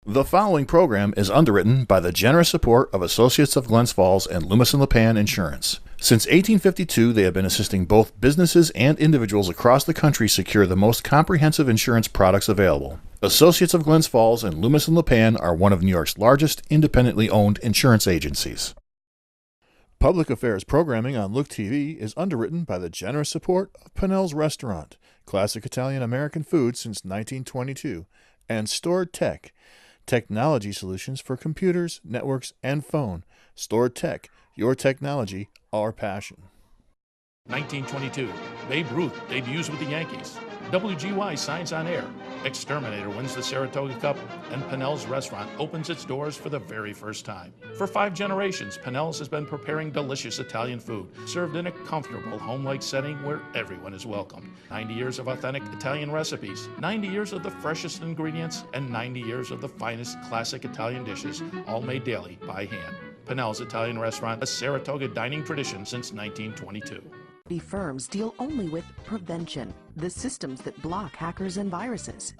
The following program is underwritten by the generous support of Associates of Glens Falls and Loomis and Lipan Insurance. Since 1852, they have been assisting both businesses and individuals across the country secure the most comprehensive insurance products available. Associates of Glens Falls and Loomis and Lipan are one of New York's largest independently owned insurance agencies. Public affairs programming on Look TV is underwritten by the generous support of Pinnell's Restaurant, classic Italian American food since 1922, and Stored Tech, technology solutions for computers, networks, and phone. Stored Tech, your technology, our passion. 1922, Babe Ruth debuts with the Yankees. WGY signs on air. Exterminator wins the Saratoga Cup, and Pinnell's Restaurant opens its doors for the very first time. For 5 generations, Pinnell's has been preparing delicious Italian food, served in a comfortable, home-like setting where everyone is welcome. 90 years of authentic Italian recipes, 90 years of the freshest ingredients, and 90 years of the finest classic Italian dishes, all made daily by hand. Pinnell's Italian Restaurant, a Saratoga dining tradition since 1922. Firms deal only with prevention, the systems that block hackers and viruses.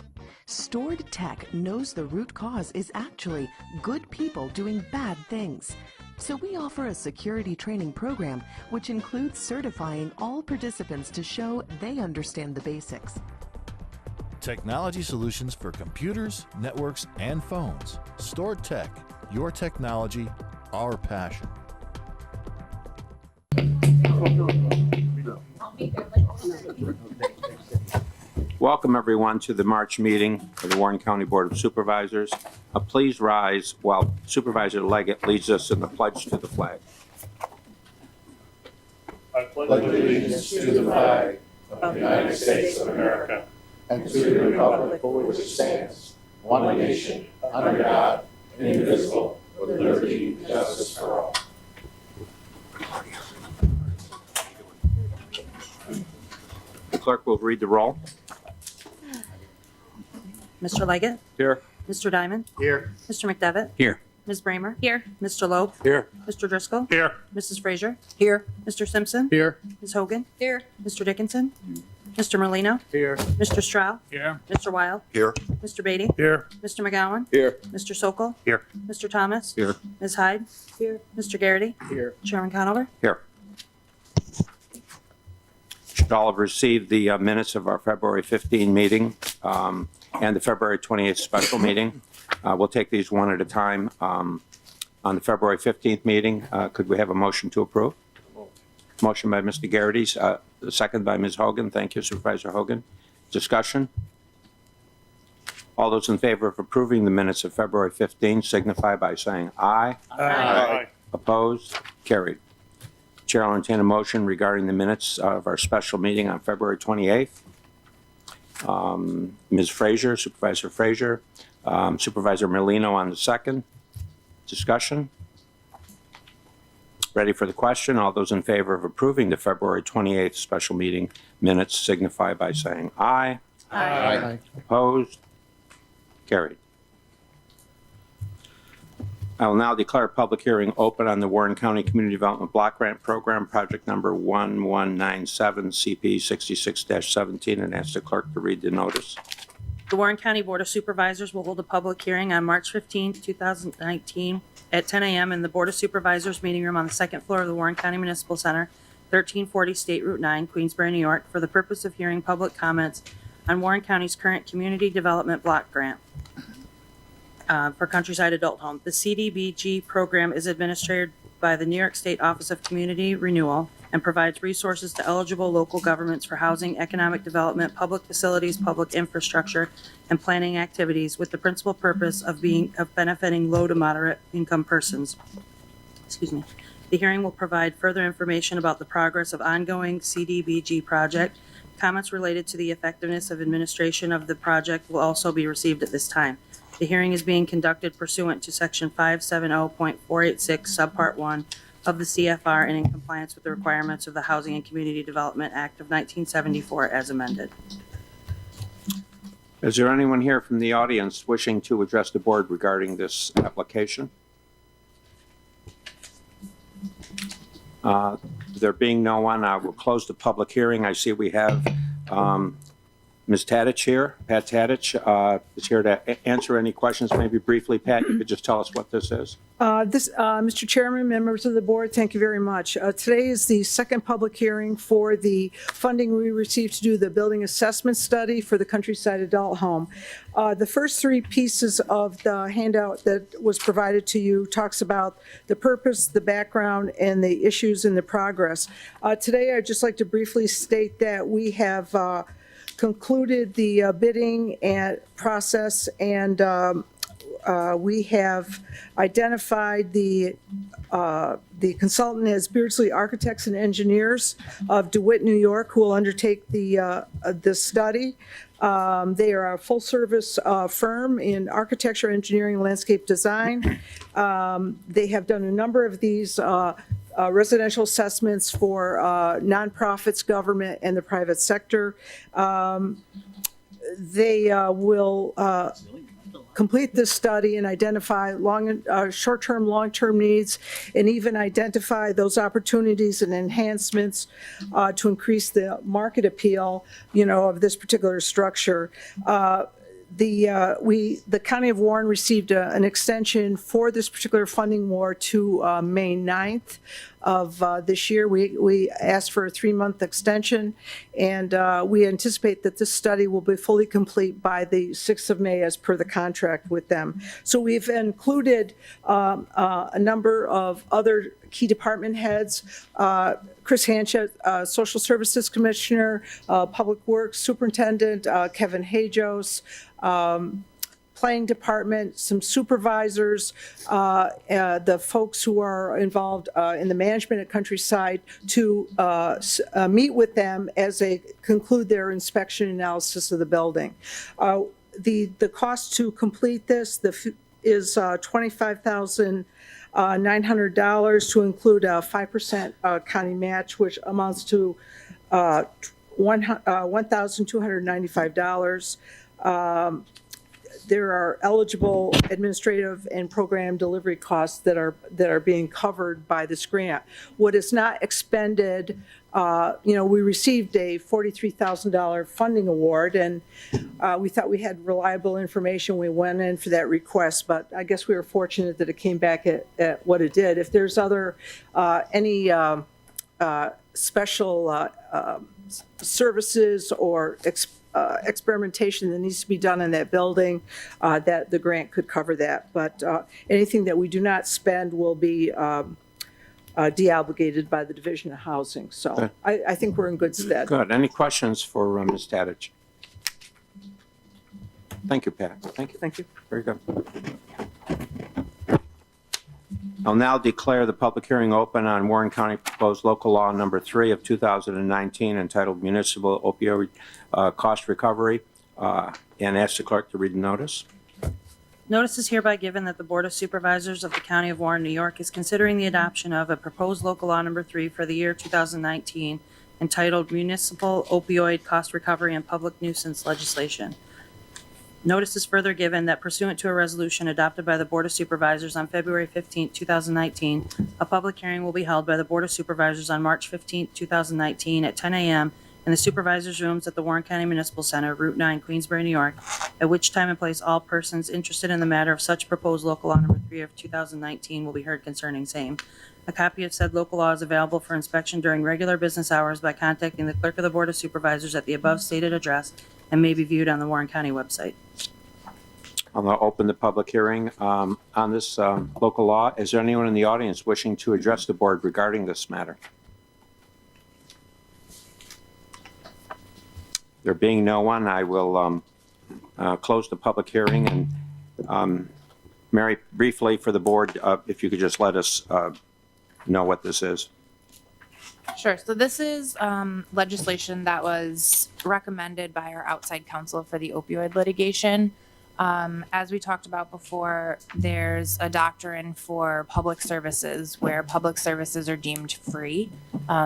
Stored Tech knows the root cause is actually good people doing bad things. So we offer a security training program which includes certifying all participants to show they understand the basics. Technology solutions for computers, networks, and phones. Stored Tech, your technology, our passion. Welcome, everyone, to the March meeting of the Warren County Board of Supervisors. Please rise while Supervisor Leggett leads us in the pledge to the flag. I pledge allegiance to the flag of the United States of America and to the republic for which it stands, one nation, under God, indivisible, with liberty and justice for all. The clerk will read the roll. Mr. Leggett? Here. Mr. Diamond? Here. Mr. McDevitt? Here. Ms. Bramer? Here. Mr. Loeb? Here. Mr. Driscoll? Here. Mrs. Frazier? Here. Mr. Simpson? Here. Ms. Hogan? Here. Mr. Dickinson? Mr. Merlino? Here. Mr. Stroud? Here. Mr. Wild? Here. Mr. Beatty? Here. Mr. McGowan? Here. Mr. Sokol? Here. Mr. Thomas? Here. Ms. Hyde? Here. Mr. Garrity? Here. Chairman Conover? Here. Should all have received the minutes of our February 15 meeting and the February 28th special meeting. We'll take these one at a time. On the February 15th meeting, could we have a motion to approve? Motion by Mr. Garrity, second by Ms. Hogan. Thank you, Supervisor Hogan. Discussion? All those in favor of approving the minutes of February 15 signify by saying aye. Aye. Opposed? Carried. Chair will entertain a motion regarding the minutes of our special meeting on February 28th. Ms. Frazier, Supervisor Frazier, Supervisor Merlino on the second. Discussion? Ready for the question? All those in favor of approving the February 28th special meeting minutes signify by saying aye. Aye. Opposed? Carried. I will now declare a public hearing open on the Warren County Community Development Block Grant Program, project number 1197 CP 66-17, and ask the clerk to read the notice. The Warren County Board of Supervisors will hold a public hearing on March 15, 2019 at 10 a.m. in the Board of Supervisors meeting room on the second floor of the Warren County Municipal Center, 1340 State Route 9, Queensbury, New York, for the purpose of hearing public comments on Warren County's current Community Development Block Grant for Countryside Adult Home. The CDBG program is administered by the New York State Office of Community Renewal and provides resources to eligible local governments for housing, economic development, public facilities, public infrastructure, and planning activities with the principal purpose of benefiting low to moderate income persons. Excuse me. The hearing will provide further information about the progress of ongoing CDBG project. Comments related to the effectiveness of administration of the project will also be received at this time. The hearing is being conducted pursuant to Section 570.486, Subpart 1 of the CFR and in compliance with the requirements of the Housing and Community Development Act of 1974 as amended. Is there anyone here from the audience wishing to address the board regarding this application? There being no one, I will close the public hearing. I see we have Ms. Tadich here. Pat Tadich is here to answer any questions. Maybe briefly, Pat, you could just tell us what this is. Mr. Chairman, members of the board, thank you very much. Today is the second public hearing for the funding we received to do the building assessment study for the Countryside Adult Home. The first three pieces of the handout that was provided to you talks about the purpose, the background, and the issues and the progress. Today, I'd just like to briefly state that we have concluded the bidding and process, and we have identified the consultant as Beardsley Architects and Engineers of DeWitt, New York, who will undertake the study. They are a full-service firm in architecture, engineering, and landscape design. They have done a number of these residential assessments for nonprofits, government, and the private sector. They will complete this study and identify short-term, long-term needs, and even identify those opportunities and enhancements to increase the market appeal, of this particular structure. The County of Warren received an extension for this particular funding award to May 9th of this year. We asked for a 3-month extension, and we anticipate that this study will be fully complete by the 6th of May as per the contract with them. So we've included a number of other key department heads, Chris Hanchett, Social Services Commissioner, Public Works Superintendent, Kevin Hajos, Planning Department, some supervisors, the folks who are involved in the management at Countryside to meet with them as they conclude their inspection analysis of the building. The cost to complete this is $25,900 to include a 5% county match, which amounts to $1,295. There are eligible administrative and program delivery costs that are being covered by this grant. What is not expended, we received a $43,000 funding award, and we thought we had reliable information. We went in for that request, but I guess we were fortunate that it came back at what it did. If there's any special services or experimentation that needs to be done in that building, that the grant could cover that. But anything that we do not spend will be deobligated by the Division of Housing. So Okay. I think we're in good stead. Good. Any questions for Ms. Tadich? Thank you, Pat. Thank you. Thank you. Very good. I'll now declare the public hearing open on Warren County Proposed Local Law Number 3 of 2019 entitled Municipal Opioid Cost Recovery, and ask the clerk to read the notice. Notice is hereby given that the Board of Supervisors of the County of Warren, New York is considering the adoption of a proposed local law number 3 for the year 2019 entitled Municipal Opioid Cost Recovery and Public Nuisance Legislation. Notice is further given that pursuant to a resolution adopted by the Board of Supervisors on February 15, 2019, a public hearing will be held by the Board of Supervisors on March 15, 2019 at 10 a.m. in the Supervisors' rooms at the Warren County Municipal Center, Route 9, Queensbury, New York, at which time and place all persons interested in the matter of such proposed local law number 3 of 2019 will be heard concerning same. A copy of said local law is available for inspection during regular business hours by contacting the clerk of the Board of Supervisors at the above stated address and may be viewed on the Warren County website. I'll now open the public hearing on this local law. Is there anyone in the audience wishing to address the board regarding this matter? There being no one, I will close the public hearing. And Mary, briefly for the board, if you could just let us know what this is. Sure. So this is legislation that was recommended by our outside counsel for the opioid litigation. As we talked about before, there's a doctrine for public services where public services are deemed free.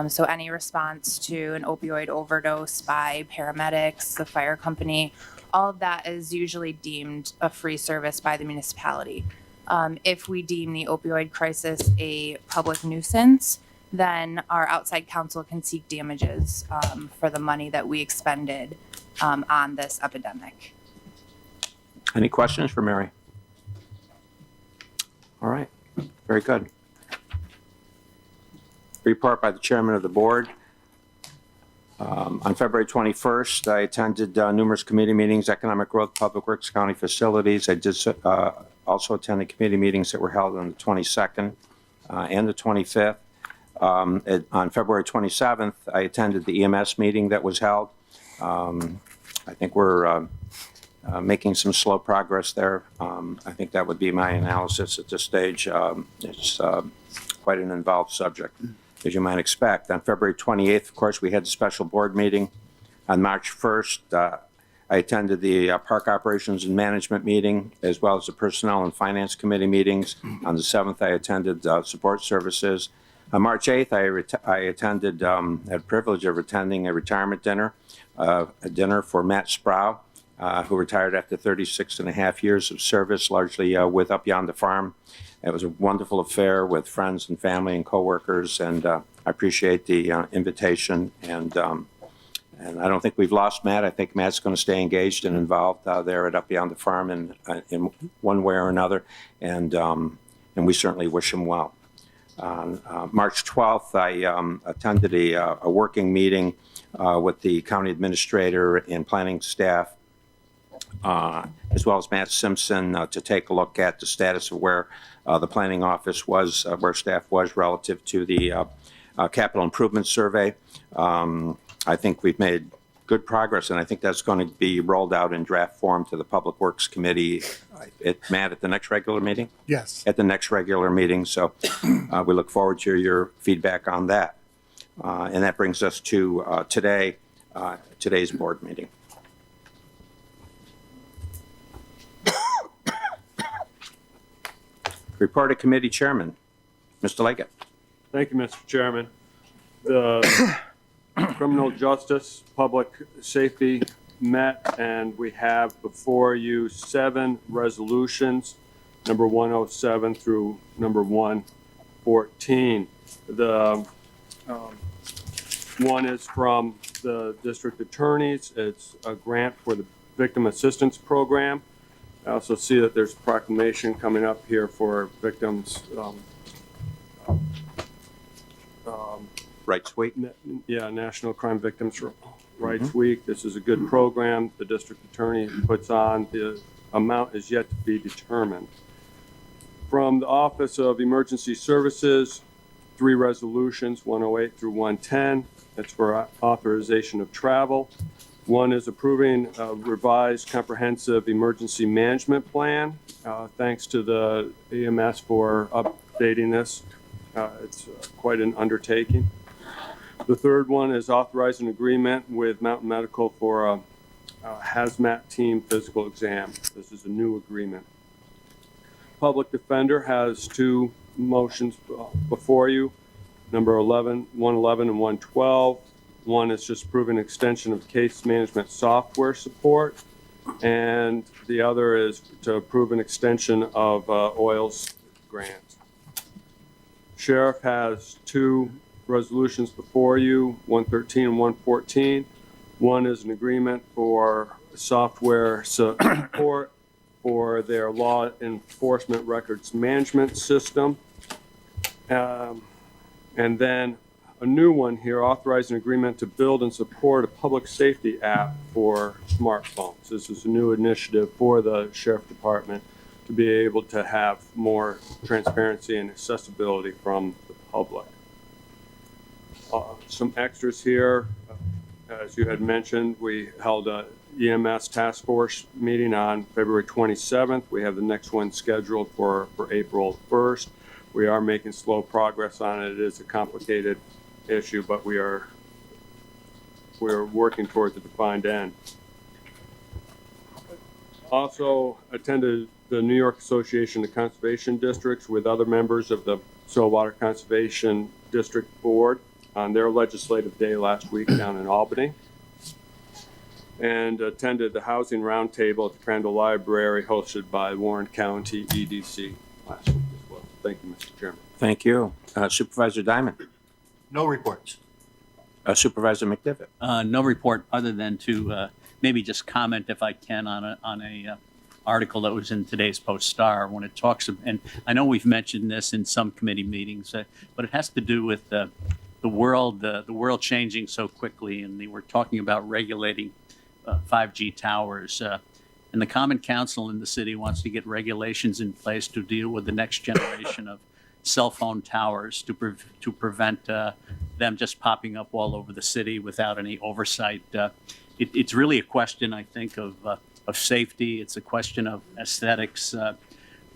So any response to an opioid overdose by paramedics, the fire company, all of that is usually deemed a free service by the municipality. If we deem the opioid crisis a public nuisance, then our outside counsel can seek damages for the money that we expended on this epidemic. Any questions for Mary? All right, very good. Report by the chairman of the board. On February 21st, I attended numerous committee meetings, economic growth, public works, county facilities. I did also attended committee meetings that were held on the 22nd and the 25th. On February 27th, I attended the EMS meeting that was held. I think we're making some slow progress there. I think that would be my analysis at this stage. It's quite an involved subject, as you might expect. On February 28th, of course, we had the special board meeting. On March 1st, I attended the Park Operations and Management meeting, as well as the Personnel and Finance Committee meetings. On the 7th, I attended Support Services. On March 8th, I attended, had the privilege of attending a retirement dinner, a dinner for Matt Sproul, who retired after 36 and a half years of service, largely with Up Yonder Farm. It was a wonderful affair with friends and family and coworkers, and I appreciate the invitation. And I don't think we've lost Matt. I think Matt's going to stay engaged and involved there at Up Beyond the Farm in one way or another, and we certainly wish him well. On March 12th, I attended a working meeting with the county administrator and planning staff, as well as Matt Simpson, to take a look at the status of where the planning office was, where staff was relative to the capital improvement survey. I think we've made good progress, and I think that's going to be rolled out in draft form to the Public Works Committee, Matt, at the next regular meeting? Yes. At the next regular meeting, so we look forward to your feedback on that. And that brings us to today's board meeting. Report of committee chairman, Mr. Leggett. Thank you, Mr. Chairman. The criminal justice, public safety met, and we have before you 7 resolutions, number 107 through number 114. The one is from the district attorneys. It's a grant for the victim assistance program. I also see that there's a proclamation coming up here for victims. Rights Week. National Crime Victims Rights Week. This is a good program the district attorney puts on. The amount is yet to be determined. From the Office of Emergency Services, 3 resolutions, 108 through 110. That's for authorization of travel. One is approving a revised comprehensive emergency management plan. Thanks to the EMS for updating this. It's quite an undertaking. The third one is authorizing agreement with Mountain Medical for a hazmat team physical exam. This is a new agreement. Public Defender has 2 motions before you, number 111 and 112. One is just approving extension of case management software support, and the other is to approve an extension of oils grant. Sheriff has 2 resolutions before you, 113 and 114. One is an agreement for software support for their law enforcement records management system. And then a new one here, authorizing agreement to build and support a public safety app for smartphones. This is a new initiative for the Sheriff Department to be able to have more transparency and accessibility from the public. Some extras here. As you had mentioned, we held a EMS task force meeting on February 27th. We have the next one scheduled for April 1st. We are making slow progress on it. It is a complicated issue, but we are working towards a defined end. Also attended the New York Association of Conservation Districts with other members of the Stillwater Conservation District Board on their legislative day last week down in Albany, and attended the Housing Roundtable at the Crandall Library hosted by Warren County EDC last week as well. Thank you, Mr. Chairman. Thank you. Supervisor Diamond. No reports. Supervisor McDivitt. No report other than to maybe just comment if I can on a article that was in today's Post-Star when it talks, and I know we've mentioned this in some committee meetings, but it has to do with the world changing so quickly, and they were talking about regulating 5G towers. And the Common Council in the city wants to get regulations in place to deal with the next generation of cell phone towers to prevent them just popping up all over the city without any oversight. It's really a question, I think, of safety. It's a question of aesthetics.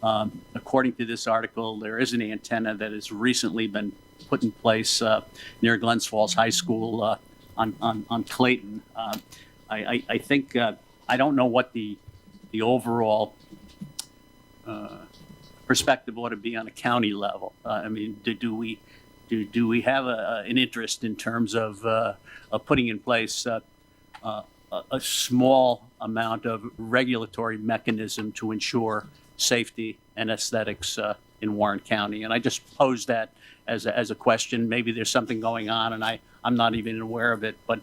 According to this article, there is an antenna that has recently been put in place near Glens Falls High School on Clayton. I think I don't know what the overall perspective ought to be on a county level. I mean, do we have an interest in terms of putting in place a small amount of regulatory mechanism to ensure safety and aesthetics in Warren County? And I just pose that as a question. Maybe there's something going on and I'm not even aware of it. But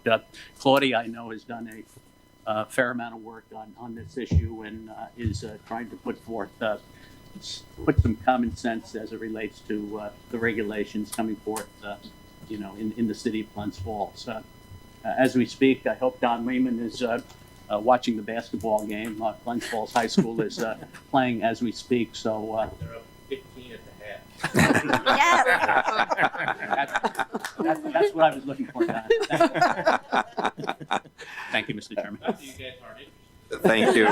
Claudia, I know, has done a fair amount of work on this issue and is trying to put some common sense as it relates to the regulations coming forth, in the city of Glens Falls. As we speak, I hope Don Lehman is watching the basketball game. Glens Falls High School is playing as we speak, so. They're up 15 at the half. That's what I was looking for, Don. Thank you, Mr. Chairman. You guys aren't interested. Thank you.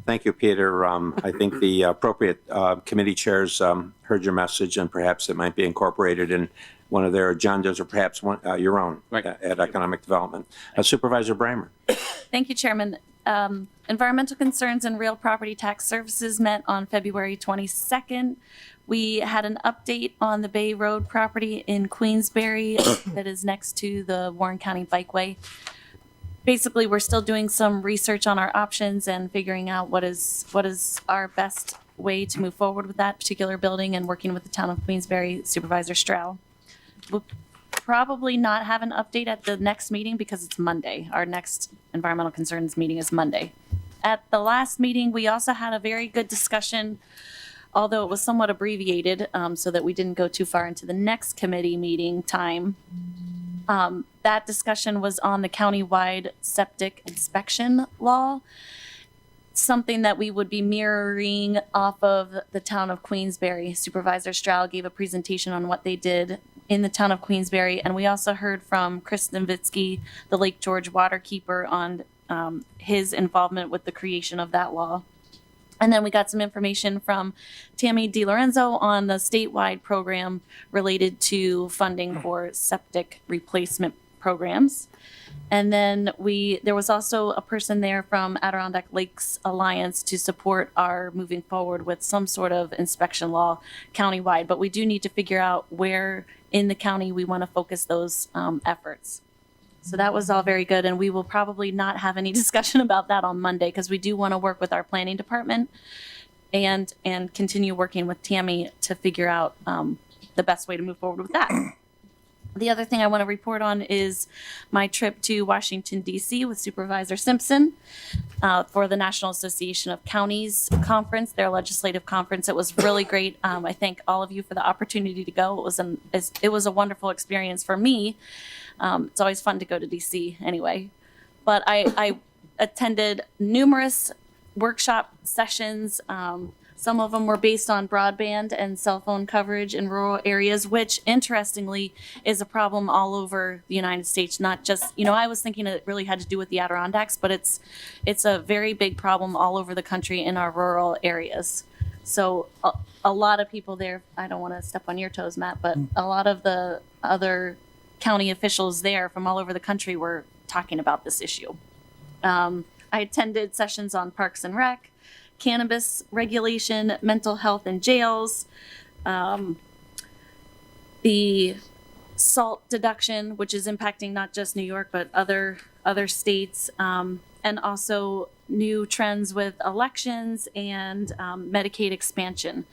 Thank you, Peter. I think the appropriate committee chairs heard your message, and perhaps it might be incorporated in one of their agendas, or perhaps your own at Economic Development. Supervisor Bramer. Thank you, Chairman. Environmental Concerns and Real Property Tax Services met on February 22nd. We had an update on the Bay Road property in Queensbury that is next to the Warren County Bikeway. Basically, we're still doing some research on our options and figuring out what is our best way to move forward with that particular building, and working with the town of Queensbury Supervisor Stroud. We'll probably not have an update at the next meeting because it's Monday. Our next environmental concerns meeting is Monday. At the last meeting, we also had a very good discussion, although it was somewhat abbreviated, so that we didn't go too far into the next committee meeting time. That discussion was on the countywide septic inspection law, something that we would be mirroring off of the town of Queensbury. Supervisor Stroud gave a presentation on what they did in the town of Queensbury, and we also heard from Chris Novitsky, the Lake George waterkeeper, on his involvement with the creation of that law. And then we got some information from Tammy DiLorenzo on the statewide program related to funding for septic replacement programs. And then there was also a person there from Adirondack Lakes Alliance to support our moving forward with some sort of inspection law countywide. But we do need to figure out where in the county we want to focus those efforts. So that was all very good, and we will probably not have any discussion about that on Monday because we do want to work with our planning department and continue working with Tammy to figure out the best way to move forward with that. The other thing I want to report on is my trip to Washington, D.C. with Supervisor Simpson for the National Association of Counties conference, their legislative conference. It was really great. I thank all of you for the opportunity to go. It was a wonderful experience for me. It's always fun to go to DC anyway. But I attended numerous workshop sessions. Some of them were based on broadband and cell phone coverage in rural areas, which interestingly is a problem all over the United States, not just, I was thinking it really had to do with the Adirondacks, but it's a very big problem all over the country in our rural areas. So a lot of people there, I don't want to step on your toes, Matt, but a lot of the other county officials there from all over the country were talking about this issue. I attended sessions on Parks and Rec, cannabis regulation, mental health in jails, the SALT deduction, which is impacting not just New York, but other states, and also new trends with elections and Medicaid expansion.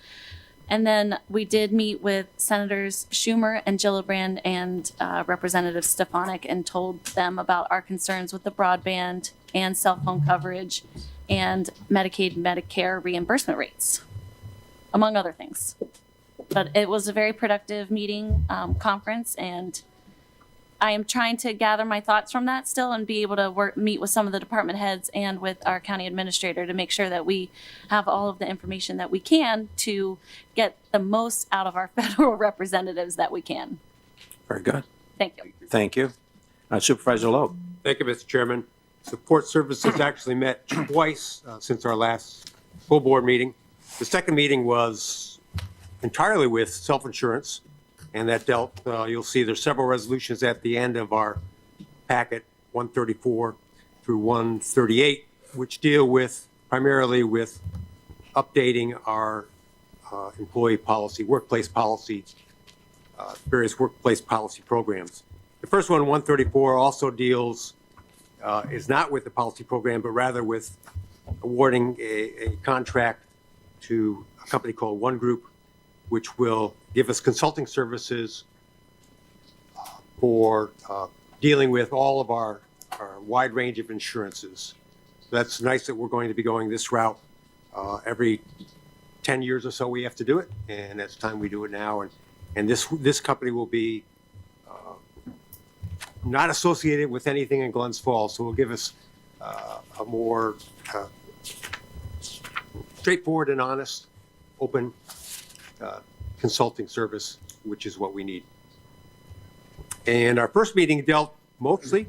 And then we did meet with Senators Schumer and Gillibrand and Representative Stefanik and told them about our concerns with the broadband and cell phone coverage and Medicaid and Medicare reimbursement rates, among other things. But it was a very productive meeting, conference, and I am trying to gather my thoughts from that still and be able to meet with some of the department heads and with our county administrator to make sure that we have all of the information that we can to get the most out of our federal representatives that we can. Very good. Thank you. Thank you. Supervisor Loeb. Thank you, Mr. Chairman. Support Services actually met twice since our last full board meeting. The second meeting was entirely with self-insurance, and that dealt, you'll see there's several resolutions at the end of our packet, 134 through 138, which deal with primarily with updating our employee policy, workplace policy, various workplace policy programs. The first one, 134, also deals, is not with the policy program, but rather with awarding a contract to a company called One Group, which will give us consulting services for dealing with all of our wide range of insurances. So that's nice that we're going to be going this route. Every 10 years or so we have to do it, and it's time we do it now. And this company will be not associated with anything in Glens Falls, so will give us a more straightforward and honest, open consulting service, which is what we need. And our first meeting dealt mostly,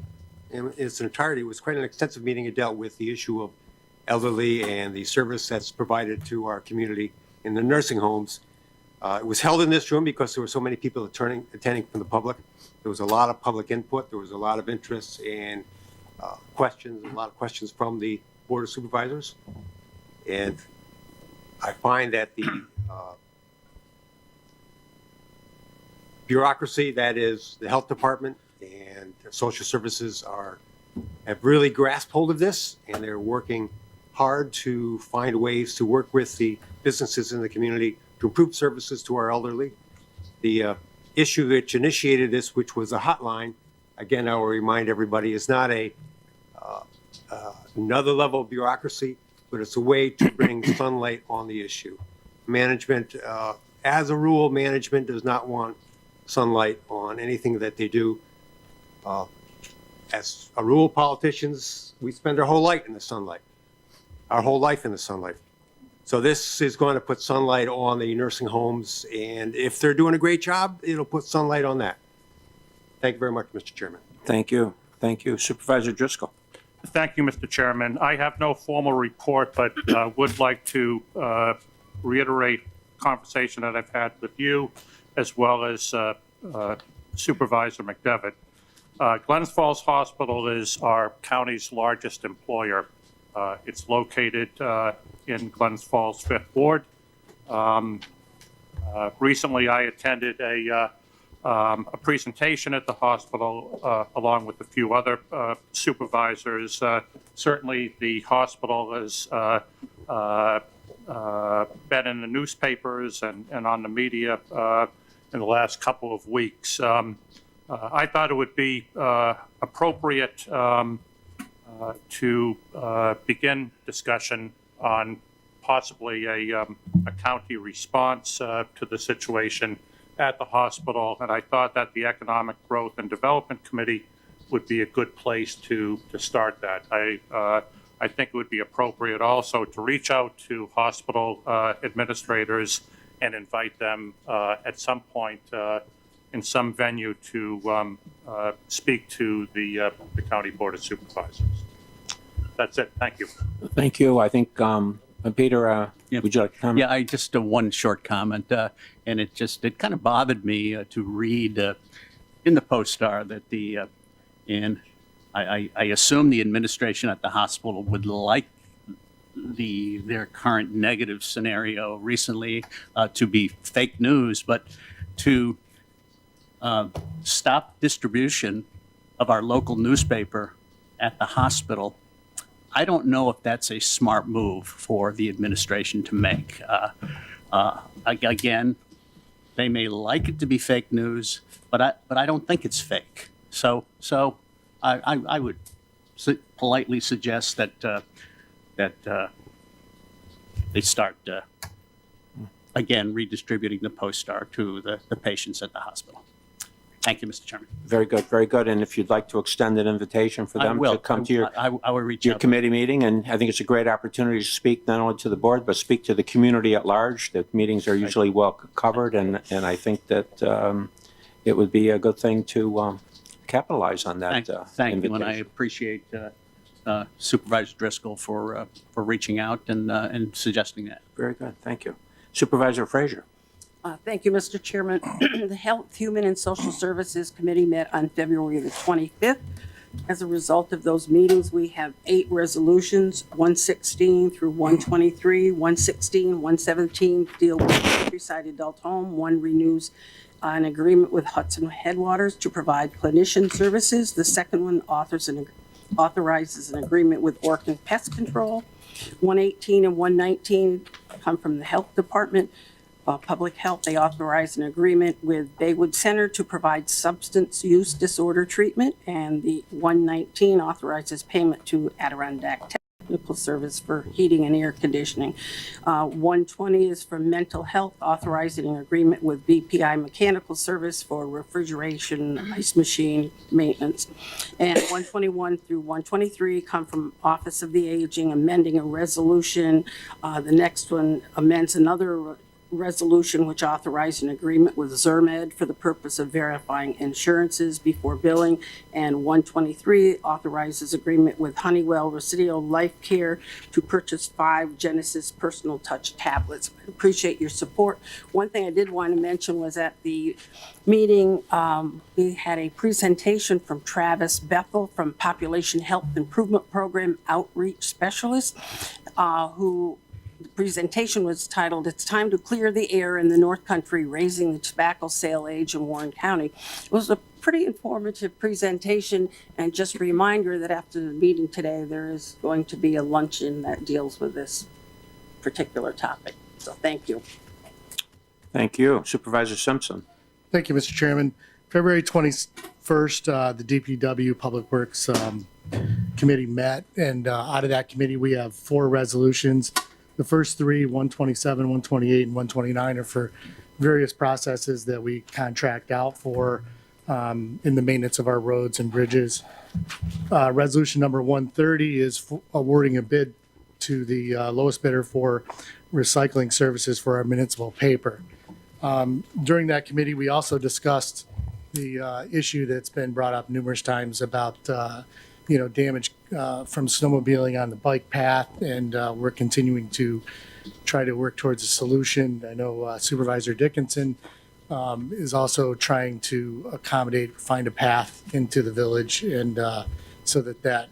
in its entirety, it was quite an extensive meeting. It dealt with the issue of elderly and the service that's provided to our community in the nursing homes. It was held in this room because there were so many people attending from the public. There was a lot of public input. There was a lot of interest and questions, a lot of questions from the Board of Supervisors. And I find that the bureaucracy, that is the health department and social services, have really grasped hold of this, and they're working hard to find ways to work with the businesses in the community to improve services to our elderly. The issue which initiated this, which was a hotline, again, I will remind everybody, is not another level of bureaucracy, but it's a way to bring sunlight on the issue. Management, as a rule, management does not want sunlight on anything that they do. As a rule, politicians, we spend our whole life in the sunlight. So this is going to put sunlight on the nursing homes, and if they're doing a great job, it'll put sunlight on that. Thank you very much, Mr. Chairman. Thank you. Thank you. Supervisor Driscoll. Thank you, Mr. Chairman. I have no formal report, but would like to reiterate conversation that I've had with you, as well as Supervisor McDevitt. Glens Falls Hospital is our county's largest employer. It's located in Glens Falls 5th Ward. Recently, I attended a presentation at the hospital along with a few other supervisors. Certainly, the hospital has been in the newspapers and on the media in the last couple of weeks. I thought it would be appropriate to begin discussion on possibly a county response to the situation at the hospital, and I thought that the Economic Growth and Development Committee would be a good place to start that. I think it would be appropriate also to reach out to hospital administrators and invite them at some point in some venue to speak to the County Board of Supervisors. That's it. Thank you. Thank you. I think, Peter, would you like to comment? Yeah, I just one short comment, and it kind of bothered me to read in the Post-Star that and I assume the administration at the hospital would like their current negative scenario recently to be fake news, but to stop distribution of our local newspaper at the hospital. I don't know if that's a smart move for the administration to make. Again, they may like it to be fake news, but I don't think it's fake. So I would politely suggest that they start again redistributing the post-star to the patients at the hospital. Thank you, Mr. Chairman. Very good, very good. And if you'd like to extend an invitation for them to come to your I will reach your out. committee meeting, and I think it's a great opportunity to speak not only to the board, but speak to the community at large. The meetings are usually well covered, and I think that it would be a good thing to capitalize on that Thank you, and I invitation. appreciate Supervisor Driscoll for reaching out and suggesting that. Very good, thank you. Supervisor Frazier. Thank you, Mr. Chairman. The Health, Human, and Social Services Committee met on February the 25th. As a result of those meetings, we have 8 resolutions, 116 through 123, 116, 117 deal with Countryside Adult Home, 1 renews an agreement with Hudson Headwaters to provide clinician services. The second one authorizes an agreement with Orkin Pest Control. 118 and 119 come from the Health Department. Public Health, they authorize an agreement with Baywood Center to provide substance use disorder treatment, and the 119 authorizes payment to Adirondack Technical Service for heating and air conditioning. 120 is for Mental Health, authorizing an agreement with BPI Mechanical Service for refrigeration, ice machine maintenance. And 121 through 123 come from Office of the Aging, amending a resolution. The next one amends another resolution which authorized an agreement with Zermed for the purpose of verifying insurances before billing, and 123 authorizes agreement with Honeywell Residual Life Care to purchase 5 Genesis Personal Touch tablets. I appreciate your support. One thing I did want to mention was at the meeting, we had a presentation from Travis Bethel from Population Health Improvement Program Outreach Specialist, who the presentation was titled, "It's Time to Clear the Air in the North Country, Raising the Tobacco Sale Age in Warren County." It was a pretty informative presentation, and just a reminder that after the meeting today, there is going to be a luncheon that deals with this particular topic. So thank you. Thank you. Supervisor Simpson. Thank you, Mr. Chairman. February 21st, the DPW Public Works Committee met, and out of that committee, we have 4 resolutions. The first 3, 127, 128, and 129, are for various processes that we contract out for in the maintenance of our roads and bridges. Resolution number 130 is awarding a bid to the lowest bidder for recycling services for our municipal paper. During that committee, we also discussed the issue that's been brought up numerous times about damage from snowmobiling on the bike path, and we're continuing to try to work towards a solution. I know Supervisor Dickinson is also trying to find a path into the village, and so that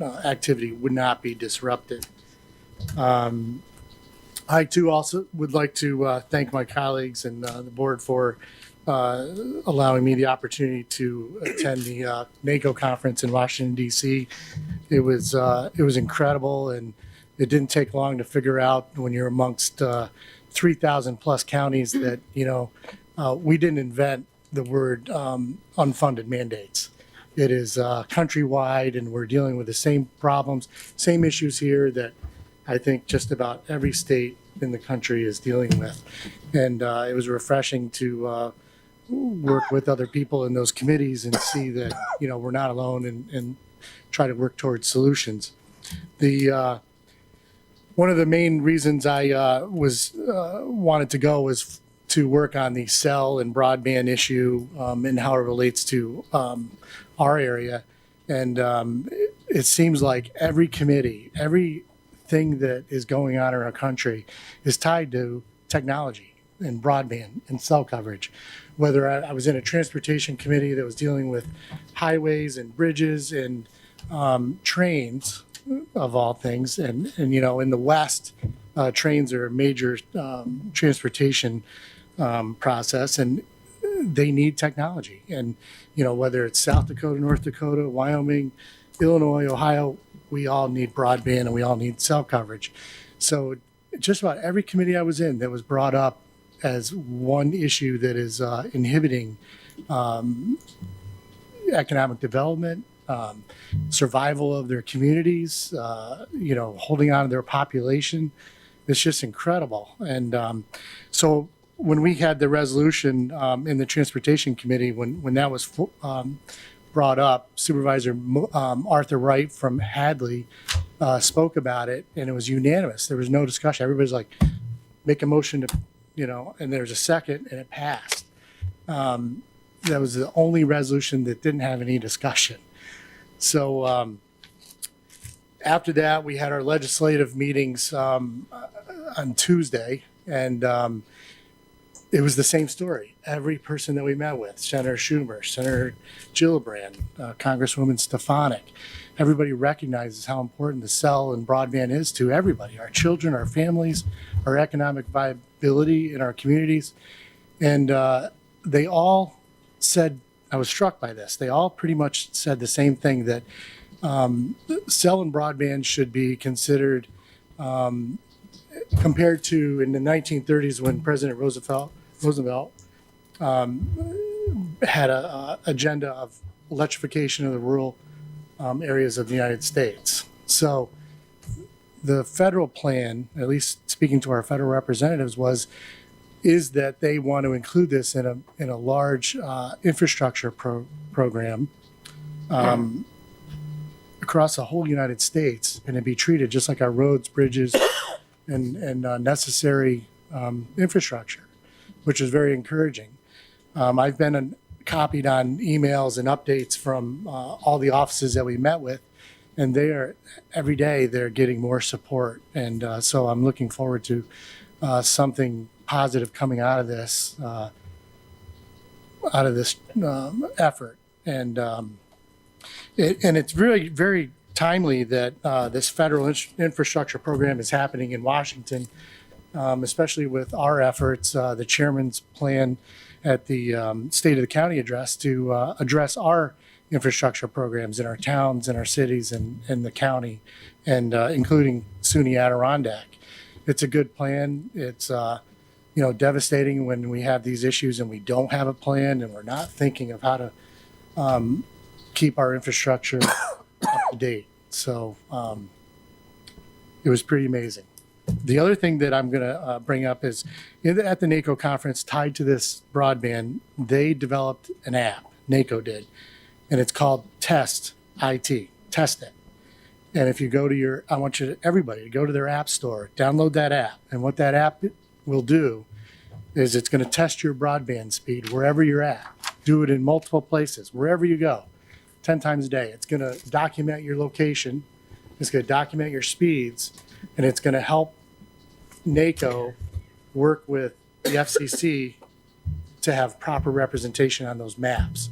activity would not be disrupted. I too also would like to thank my colleagues and the board for allowing me the opportunity to attend the NACO conference in Washington, D.C. It was incredible, and it didn't take long to figure out, when you're amongst 3,000 plus counties, that we didn't invent the word unfunded mandates. It is countrywide, and we're dealing with the same problems, same issues here that I think just about every state in the country is dealing with. And it was refreshing to work with other people in those committees and see that, we're not alone, and try to work towards solutions. One of the main reasons I wanted to go was to work on the cell and broadband issue and how it relates to our area. And it seems like every committee, everything that is going on in our country is tied to technology and broadband and cell coverage. Whether I was in a transportation committee that was dealing with highways and bridges and trains, of all things, and in the West, trains are a major transportation process, and they need technology. And whether it's South Dakota, North Dakota, Wyoming, Illinois, Ohio, we all need broadband and we all need cell coverage. So just about every committee I was in that was brought up as one issue that is inhibiting economic development, survival of their communities, holding on to their population. It's just incredible. And so when we had the resolution in the Transportation Committee, when that was brought up, Supervisor Arthur Wright from Hadley spoke about it, and it was unanimous. There was no discussion. Everybody's like, make a motion to, and there was a second, and it passed. That was the only resolution that didn't have any discussion. So after that, we had our legislative meetings on Tuesday, and it was the same story. Every person that we met with, Senator Schumer, Senator Gillibrand, Congresswoman Stefanik, everybody recognizes how important the cell and broadband is to everybody, our children, our families, our economic viability in our communities. And they all said, I was struck by this, they all pretty much said the same thing, that cell and broadband should be considered compared to in the 1930s when President Roosevelt had an agenda of electrification of the rural areas of the United States. So the federal plan, at least speaking to our federal representatives, is that they want to include this in a large infrastructure program across the whole United States, and it be treated just like our roads, bridges, and necessary infrastructure, which is very encouraging. I've been copied on emails and updates from all the offices that we met with, and every day they're getting more support. And so I'm looking forward to something positive coming out of this effort. And it's really very timely that this federal infrastructure program is happening in Washington, especially with our efforts, the chairman's plan at the State of the County address to address our infrastructure programs in our towns and our cities and the county, and including SUNY Adirondack. It's a good plan. It's devastating when we have these issues and we don't have a plan and we're not thinking of how to keep our infrastructure up to date. So it was pretty amazing. The other thing that I'm going to bring up is at the NACO conference tied to this broadband, they developed an app, NACO did, and it's called Test IT, Test It. And if you go to I want everybody to go to their app store, download that app. And what that app will do is it's going to test your broadband speed wherever you're at. Do it in multiple places, wherever you go, 10 times a day. It's going to document your location. It's going to document your speeds, and it's going to help NACO work with the FCC to have proper representation on those maps,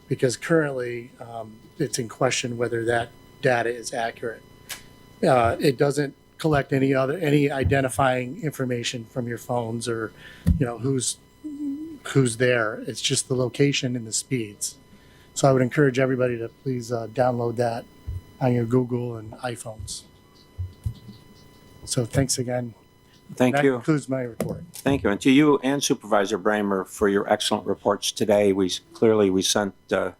because currently it's in question whether that data is accurate. It doesn't collect any identifying information from your phones or who's there. It's just the location and the speeds. So I would encourage everybody to please download that on your Google and iPhones. So thanks again. Thank you. That concludes my report. Thank you. And to you and Supervisor Bramer for your excellent reports today. We sent the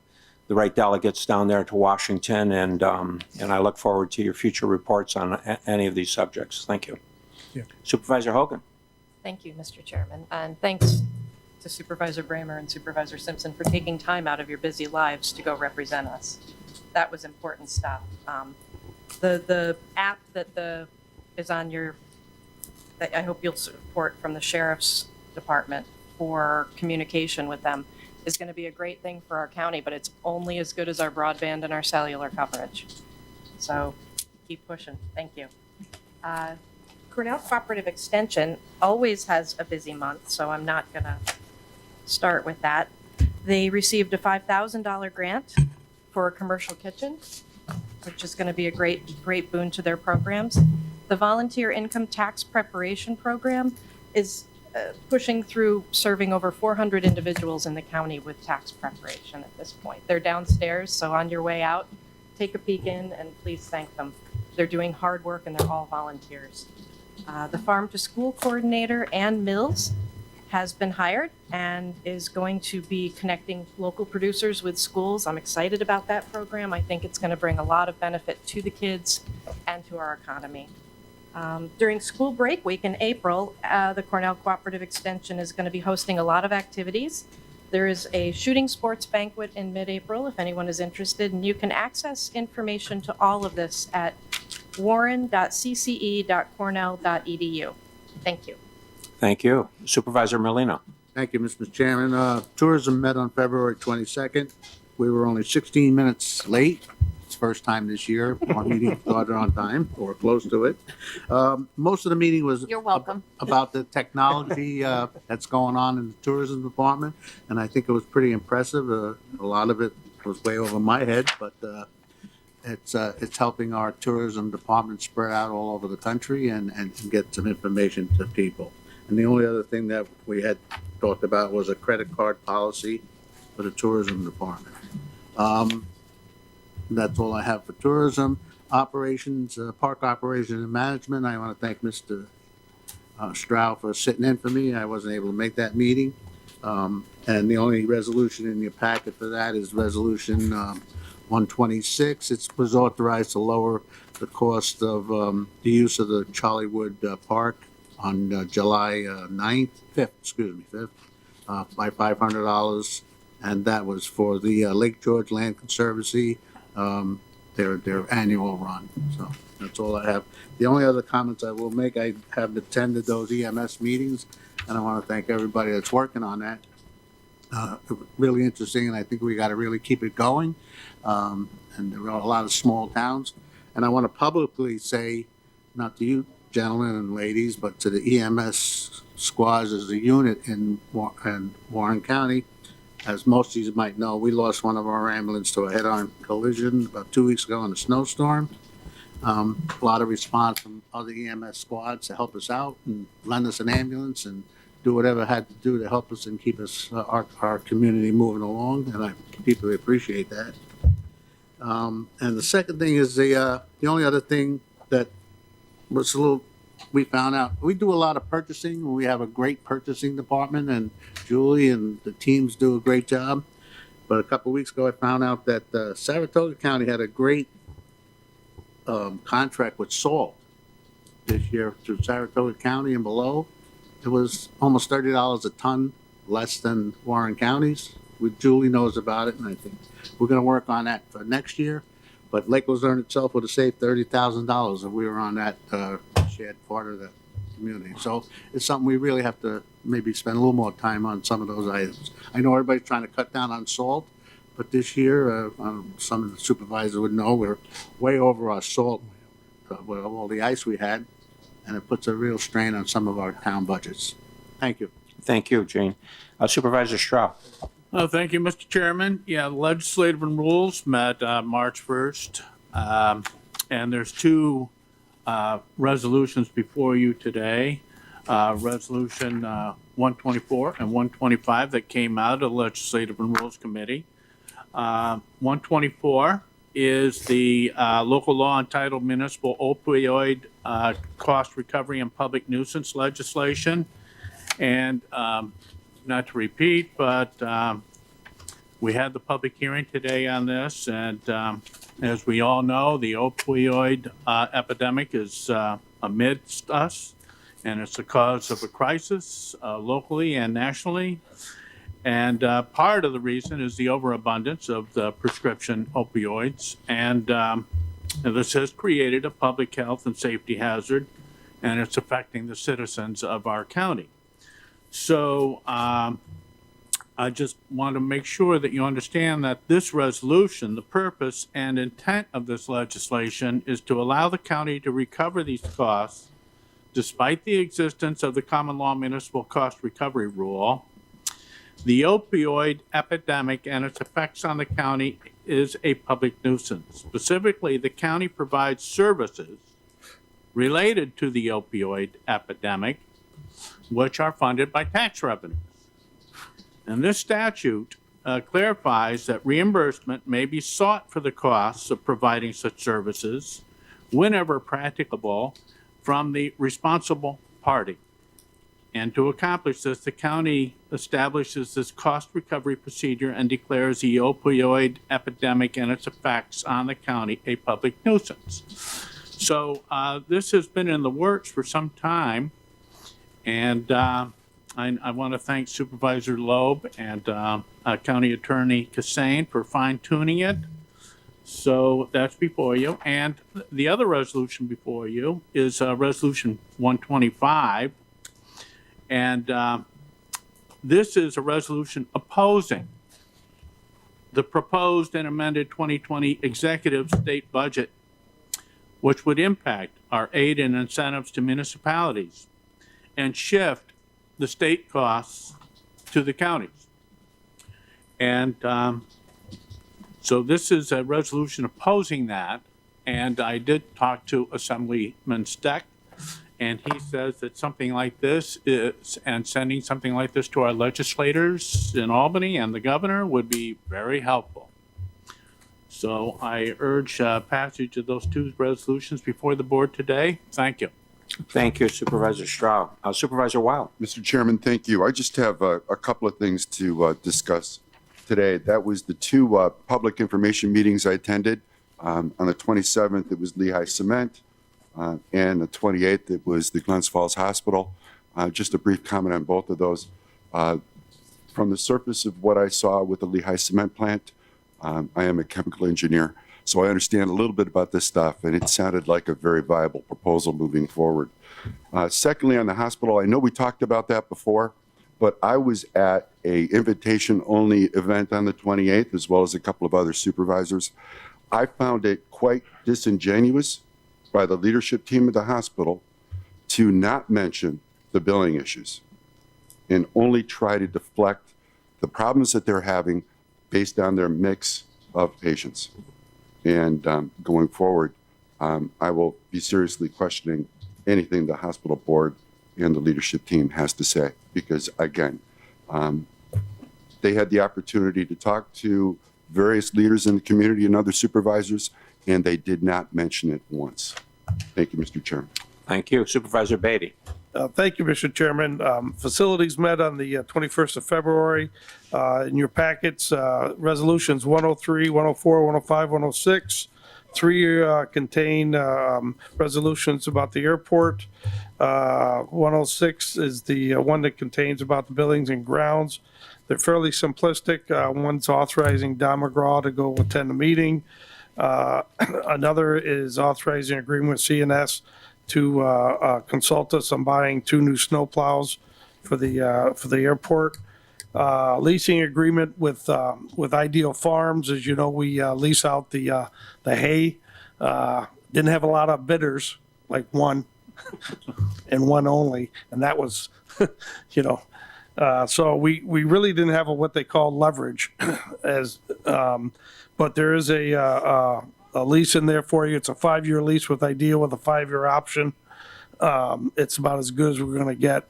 right delegates down there to Washington, and I look forward to your future reports on any of these subjects. Thank you. Yeah. Supervisor Hogan. Thank you, Mr. Chairman. And thanks to Supervisor Bramer and Supervisor Simpson for taking time out of your busy lives to go represent us. That was important stuff. The app that is on your, that I hope you'll support from the Sheriff's Department for communication with them, is going to be a great thing for our county, but it's only as good as our broadband and our cellular coverage. So keep pushing. Thank you. Cornell Cooperative Extension always has a busy month, so I'm not going to start with that. They received a $5,000 grant for a commercial kitchen, which is going to be a great boon to their programs. The Volunteer Income Tax Preparation Program is pushing through serving over 400 individuals in the county with tax preparation at this point. They're downstairs, so on your way out, take a peek in and please thank them. They're doing hard work and they're all volunteers. The farm to school coordinator, Ann Mills, has been hired and is going to be connecting local producers with schools. I'm excited about that program. I think it's going to bring a lot of benefit to the kids and to our economy. During school break week in April, the Cornell Cooperative Extension is going to be hosting a lot of activities. There is a shooting sports banquet in mid-April if anyone is interested, and you can access information to all of this at warren.cce.cornell.edu. Thank you. Thank you. Supervisor Merlino. Thank you, Mr. Chairman. Tourism met on February 22nd. We were only 16 minutes late. It's first time this year. Our meeting started on time or close to it. Most of the meeting was You're welcome. about the technology that's going on in the tourism department, and I think it was pretty impressive. A lot of it was way over my head, but it's helping our tourism department spread out all over the country and get some information to people. And the only other thing that we had talked about was a credit card policy for the tourism department. That's all I have for tourism. Operations, park operations and management, I want to thank Mr. Stroud for sitting in for me. I wasn't able to make that meeting. And the only resolution in your packet for that is Resolution 126. It was authorized to lower the cost of the use of the Charliewood Park on July 5th, by $500. And that was for the Lake George Land Conservancy, their annual run. So that's all I have. The only other comments I will make, I have attended those EMS meetings, and I want to thank everybody that's working on that. It was really interesting, and I think we got to really keep it going. And there are a lot of small towns. And I want to publicly say, not to you gentlemen and ladies, but to the EMS squads as a unit in Warren County. As most of you might know, we lost one of our ambulances to a head-on collision about 2 weeks ago in a snowstorm. A lot of response from other EMS squads to help us out and lend us an ambulance and do whatever had to do to help us and keep us our community moving along, and I deeply appreciate that. And the second thing is the only other thing that was we found out, we do a lot of purchasing. We have a great purchasing department, and Julie and the teams do a great job. But a couple of weeks ago, I found out that Saratoga County had a great contract with salt this year through Saratoga County and below. It was almost $30 a ton less than Warren County's. Julie knows about it, and I think we're going to work on that for next year. But Lake Luzerne itself would have saved $30,000 if we were on that shared part of the community. So it's something we really have to maybe spend a little more time on some of those items. I know everybody's trying to cut down on salt, but this year, some of the supervisors would know, we're way over our salt with all the ice we had, and it puts a real strain on some of our town budgets. Thank you. Thank you, Gene. Supervisor Stroud. Thank you, Mr. Chairman. Yeah, legislative and rules met March 1st, and there's two resolutions before you today. Resolution 124 and 125 that came out of the Legislative and Rules Committee. 124 is the local law entitled Municipal Opioid Cost Recovery and Public Nuisance Legislation. And not to repeat, but we had the public hearing today on this, and as we all know, the opioid epidemic is amidst us, and it's the cause of a crisis locally and nationally. And part of the reason is the overabundance of the prescription opioids, and this has created a public health and safety hazard, and it's affecting the citizens of our county. So I just want to make sure that you understand that this resolution, the purpose and intent of this legislation is to allow the county to recover these costs despite the existence of the common law municipal cost recovery rule. The opioid epidemic and its effects on the county is a public nuisance. Specifically, the county provides services related to the opioid epidemic, which are funded by tax revenues. And this statute clarifies that reimbursement may be sought for the costs of providing such services whenever practicable from the responsible party. And to accomplish this, the county establishes this cost recovery procedure and declares the opioid epidemic and its effects on the county a public nuisance. So this has been in the works for some time, and I want to thank Supervisor Loeb and County Attorney Cassane for fine-tuning it. So that's before you. And the other resolution before you is Resolution 125. And this is a resolution opposing the proposed and amended 2020 executive state budget, which would impact our aid and incentives to municipalities and shift the state costs to the counties. And so this is a resolution opposing that. And I did talk to Assemblyman Steck, and he says that something like this is, and sending something like this to our legislators in Albany and the governor would be very helpful. So I urge passage of those two resolutions before the board today. Thank you. Thank you, Supervisor Stroud. Supervisor Wild. Mr. Chairman, thank you. I just have a couple of things to discuss today. That was the two public information meetings I attended. On the 27th, it was Lehigh Cement. And the 28th, it was the Glens Falls Hospital. Just a brief comment on both of those. From the surface of what I saw with the Lehigh Cement plant, I am a chemical engineer, so I understand a little bit about this stuff, and it sounded like a very viable proposal moving forward. Secondly, on the hospital, I know we talked about that before, but I was at a invitation-only event on the 28th, as well as a couple of other supervisors. I found it quite disingenuous by the leadership team at the hospital to not mention the billing issues and only try to deflect the problems that they're having based on their mix of patients. And going forward, I will be seriously questioning anything the hospital board and the leadership team has to say, because again, they had the opportunity to talk to various leaders in the community and other supervisors, and they did not mention it once. Thank you, Mr. Chairman. Thank you. Supervisor Beatty. Thank you, Mr. Chairman. Facilities met on the 21st of February. In your packets, resolutions 103, 104, 105, 106. Three contain resolutions about the airport. 106 is the one that contains about the buildings and grounds. They're fairly simplistic. One's authorizing Don McGraw to go attend the meeting. Another is authorizing agreement with CNS to consult us on buying 2 new snow plows for the airport. Leasing agreement with Ideal Farms. As you know, we lease out the hay. Didn't have a lot of bidders, like one and one only, and that was, so we really didn't have what they call leverage, but there is a lease in there for you. It's a 5-year lease with Ideal with a 5-year option. It's about as good as we're going to get.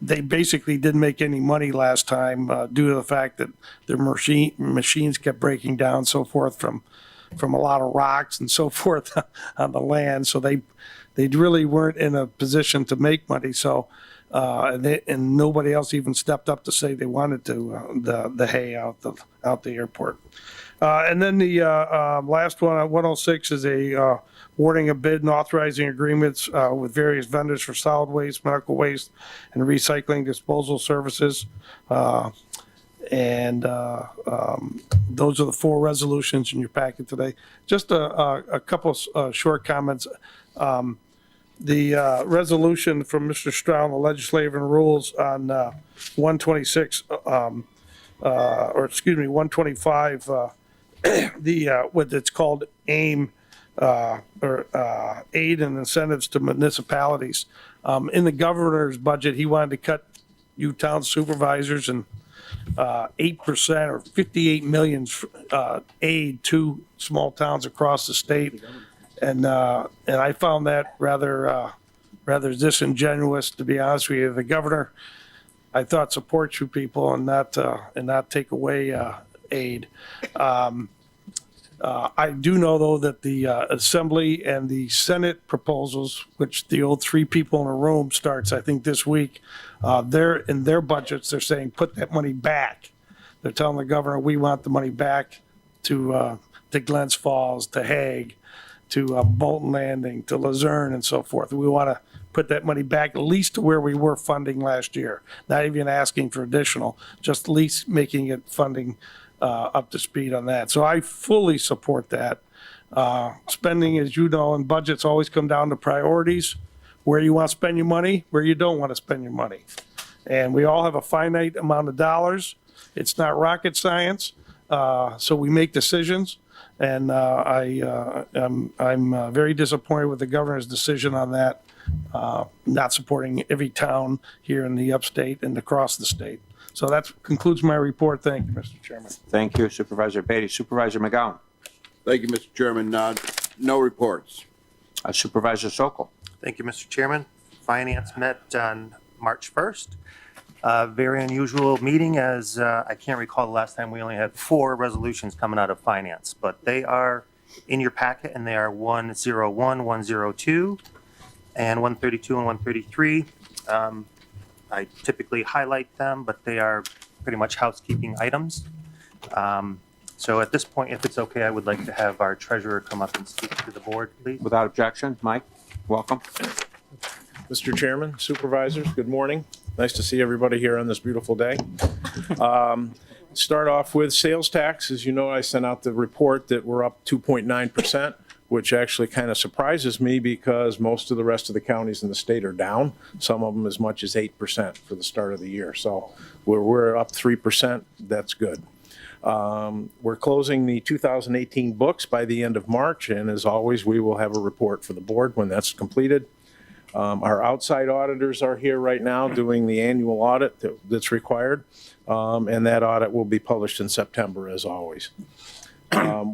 They basically didn't make any money last time due to the fact that their machines kept breaking down and so forth from a lot of rocks and so forth on the land. So they really weren't in a position to make money. So and nobody else even stepped up to say they wanted to the hay out the airport. And then the last one, 106, is a awarding a bid and authorizing agreements with various vendors for solid waste, medical waste, and recycling disposal services. And those are the 4 resolutions in your packet today. Just a couple of short comments. The resolution from Mr. Stroud, the legislative and rules on 126, 125, what it's called AIM, or aid and incentives to municipalities. In the governor's budget, he wanted to cut you town supervisors and 8% or 58 million aid to small towns across the state. And I found that rather disingenuous, to be honest with you. The governor, I thought, supports you people and not take away aid. I do know, though, that the Assembly and the Senate proposals, which the old three people in a room starts, I think, this week, they're in their budgets, they're saying, put that money back. They're telling the governor, we want the money back to Glens Falls, to Hague, to Bolton Landing, to Luzerne, and so forth. We want to put that money back at least to where we were funding last year. Not even asking for additional, just at least making it funding up to speed on that. So I fully support that. Spending, as you know, and budgets always come down to priorities, where you want to spend your money, where you don't want to spend your money. And we all have a finite amount of dollars. It's not rocket science. So we make decisions. And I'm very disappointed with the governor's decision on that, not supporting every town here in the upstate and across the state. So that concludes my report. Thank you, Mr. Chairman. Thank you, Supervisor Beatty. Supervisor McGowan. Thank you, Mr. Chairman. No reports. Supervisor Sokol. Thank you, Mr. Chairman. Finance met on March 1st. Very unusual meeting, as I can't recall the last time we only had 4 resolutions coming out of finance, but they are in your packet, and they are 101, 102, and 132 and 133. I typically highlight them, but they are pretty much housekeeping items. So at this point, if it's okay, I would like to have our treasurer come up and speak to the board, please. Without objection, Mike, welcome. Mr. Chairman, supervisors, good morning. Nice to see everybody here on this beautiful day. Start off with sales tax. As you know, I sent out the report that we're up 2.9%, which actually kind of surprises me because most of the rest of the counties in the state are down, some of them as much as 8% for the start of the year. So we're up 3%. That's good. We're closing the 2018 books by the end of March, and as always, we will have a report for the board when that's completed. Our outside auditors are here right now doing the annual audit that's required, and that audit will be published in September, as always.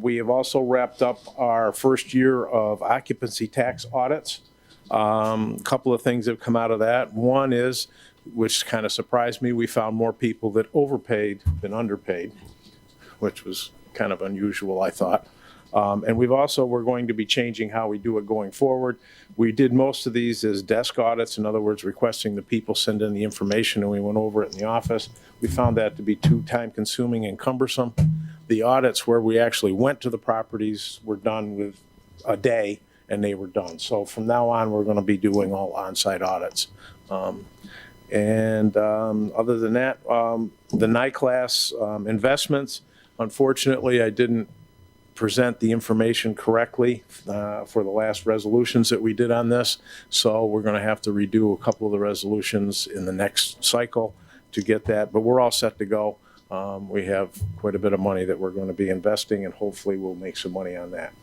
We have also wrapped up our first year of occupancy tax audits. A couple of things have come out of that. One is, which kind of surprised me, we found more people that overpaid than underpaid, which was kind of unusual, I thought. And we're going to be changing how we do it going forward. We did most of these as desk audits, in other words, requesting the people send in the information and we went over it in the office. We found that to be too time consuming and cumbersome. The audits where we actually went to the properties were done with a day and they were done. So from now on, we're going to be doing all on-site audits. Other than that, the NICLAS investments, unfortunately, I didn't present the information correctly for the last resolutions that we did on this. So we're going to have to redo a couple of the resolutions in the next cycle to get that. But we're all set to go. We have quite a bit of money that we're going to be investing, and hopefully we'll make some money on that.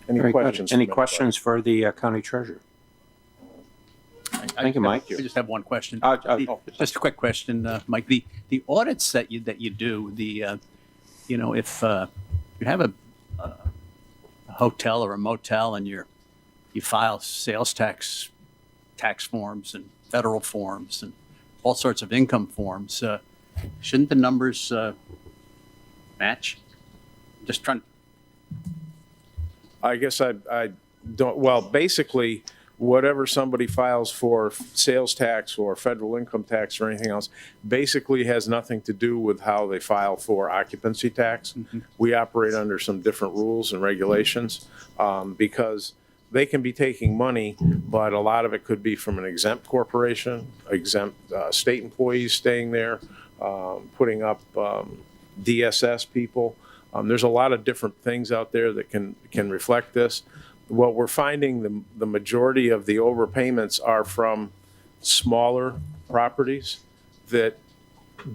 Any Very questions? Good. Any questions for the county treasurer? Thank you, Mike. I just have one question. Just a quick question, Mike. The audits that you do, if you have a hotel or a motel and you file sales tax forms and federal forms and all sorts of income forms, shouldn't the numbers match? Just trying. I guess I don't. Well, basically, whatever somebody files for sales tax or federal income tax or anything else basically has nothing to do with how they file for occupancy tax. Mm-hmm. We operate under some different rules and regulations because they can be taking money, but a lot of it could be from an exempt corporation, exempt state employees staying there, putting up DSS people. There's a lot of different things out there that can reflect this. What we're finding, the majority of the overpayments are from smaller properties that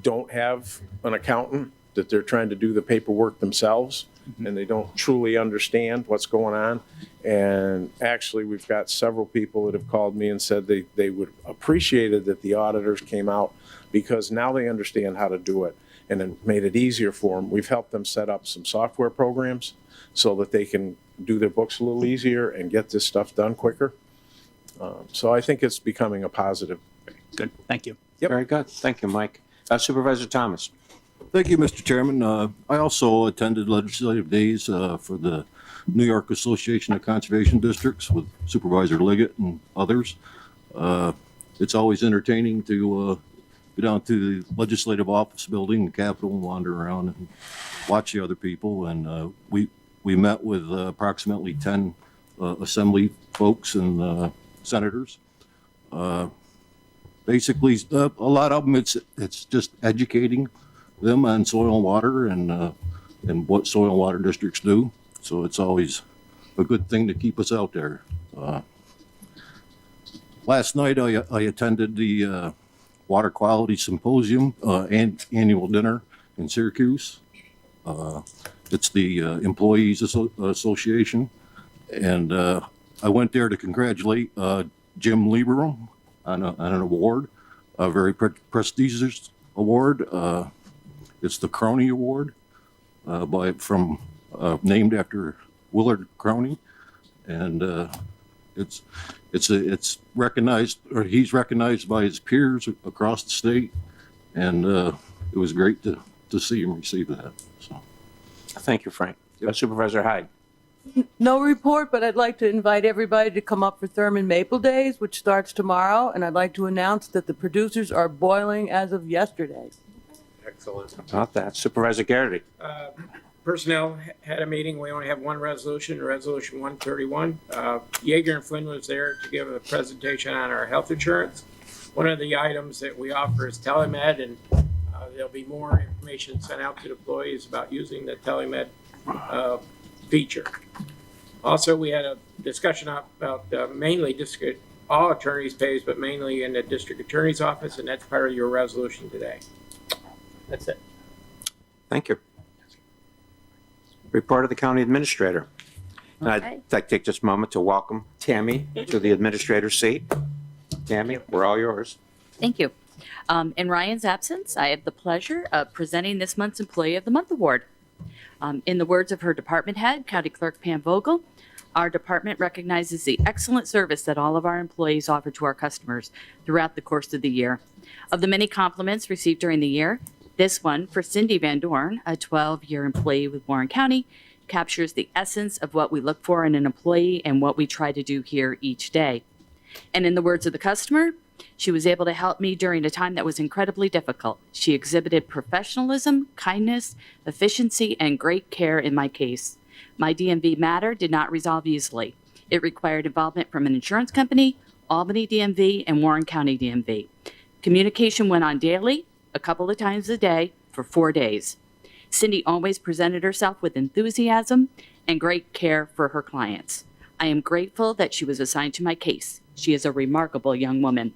don't have an accountant, that they're trying to do the paperwork themselves, and they don't truly understand what's going on. And actually, we've got several people that have called me and said they would appreciate it that the auditors came out because now they understand how to do it, and it made it easier for them. We've helped them set up some software programs so that they can do their books a little easier and get this stuff done quicker. So I think it's becoming a positive. Good. Thank you. Yep. Very good. Thank you, Mike. Supervisor Thomas. Thank you, Mr. Chairman. I also attended legislative days for the New York Association of Conservation Districts with Supervisor Liggett and others. It's always entertaining to go down to the legislative office building, the Capitol, and wander around and watch the other people. And we met with approximately 10 assembly folks and senators. Basically, a lot of them, it's just educating them on soil and water and what soil and water districts do. So it's always a good thing to keep us out there. Last night I attended the Water Quality Symposium and annual dinner in Syracuse. It's the Employees Association, and I went there to congratulate Jim Lieberman on an award, a very prestigious award. It's the Crony Award, named after Willard Crony, and it's recognized, or he's recognized by his peers across the state, and it was great to see him receive that. So, Thank you, Frank. Supervisor Hyde. No report, but I'd like to invite everybody to come up for Thurman Maple Days, which starts tomorrow, and I'd like to announce that the producers are boiling as of yesterday. Excellent. About that. Supervisor Garrity. Personnel had a meeting. We only have one resolution, Resolution 131. Yeager and Flynn was there to give a presentation on our health insurance. One of the items that we offer is telemed, and there'll be more information sent out to employees about using the telemed feature. Also, we had a discussion about mainly district, all attorneys' pays, but mainly in the district attorney's office, and that's part of your resolution today. That's it. Thank you. Report of the county administrator. And I'd like to take just a moment to welcome Tammy to the administrator's seat. Tammy, we're all yours. Thank you. In Ryan's absence, I have the pleasure of presenting this month's Employee of the Month Award. In the words of her department head, County Clerk Pam Vogel, our department recognizes the excellent service that all of our employees offer to our customers throughout the course of the year. Of the many compliments received during the year, this one for Cindy Van Dorn, a 12-year employee with Warren County, captures the essence of what we look for in an employee and what we try to do here each day. And in the words of the customer, she was able to help me during a time that was incredibly difficult. She exhibited professionalism, kindness, efficiency, and great care in my case. My DMV matter did not resolve easily. It required involvement from an insurance company, Albany DMV, and Warren County DMV. Communication went on daily, a couple of times a day, for 4 days. Cindy always presented herself with enthusiasm and great care for her clients. I am grateful that she was assigned to my case. She is a remarkable young woman.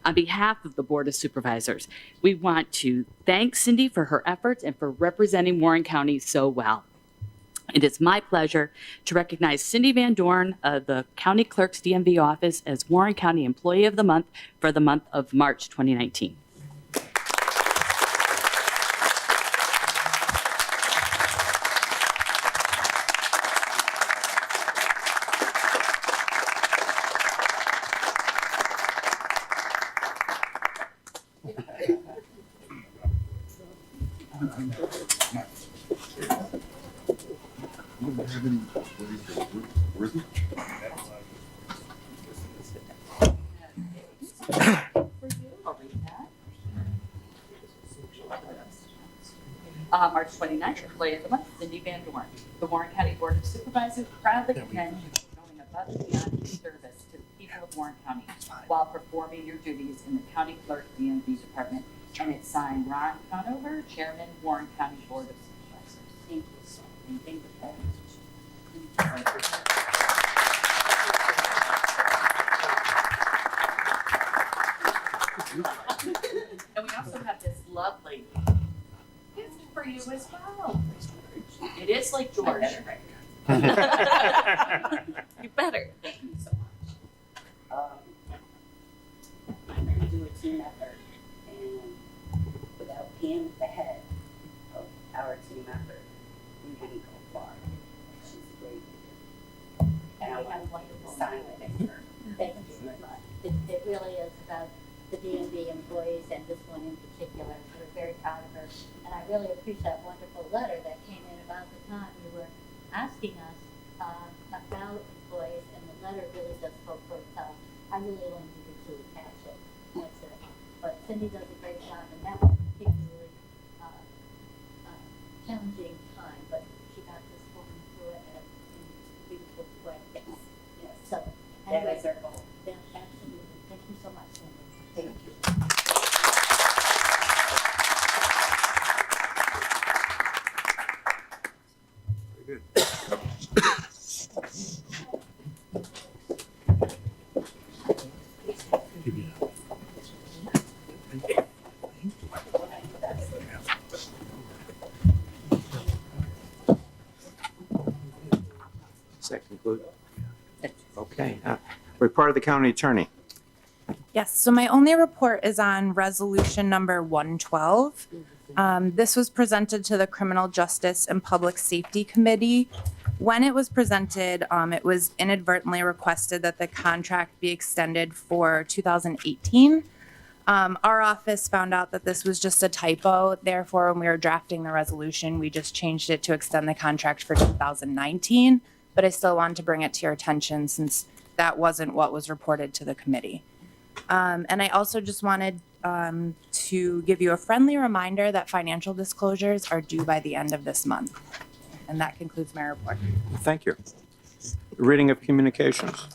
On behalf of the Board of Supervisors, we want to thank Cindy for her efforts and for representing Warren County so well. It is my pleasure to recognize Cindy Van Dorn of the County Clerk's DMV office as Warren County Employee of the Month for the month of March 2019. March 29th, Employee of the Month, Cindy Van Dorn. The Warren County Board of Supervisors proudly commend you for going above and beyond your service to the people of Warren County while performing your duties in the County Clerk DMV Department. And it's signed Ron Conover, Chairman, Warren County Board of Supervisors. Thank you so much. And thank you very much. And we also have this lovely gift for you as well. It is like George. You better. Thank you so much. I'm going to do a team effort, and without Pam at the head of our team effort, we wouldn't go far. She's a great leader, and I want to sign with her. Thank you very much. It really is about the DMV employees and this one in particular. So we're very proud of her. And I really appreciate that wonderful letter that came in about the time you were asking us about employees, and the letter really does spoke for itself. I really only needed to attach it. That's it. But Cindy does a great job, and that was a particularly challenging time, but she got this woman through it in a beautiful way. Yes. So that anyway, is our goal. Yeah, absolutely. Thank you so much, Cindy. Thank you. Does that conclude? Okay. Report of the county attorney. Yes, so my only report is on resolution number 112. This was presented to the Criminal Justice and Public Safety Committee. When it was presented, it was inadvertently requested that the contract be extended for 2018. Our office found out that this was just a typo. Therefore, when we were drafting the resolution, we just changed it to extend the contract for 2019. But I still wanted to bring it to your attention since that wasn't what was reported to the committee. And I also just wanted to give you a friendly reminder that financial disclosures are due by the end of this month. And that concludes my report. Thank you. Reading of communications.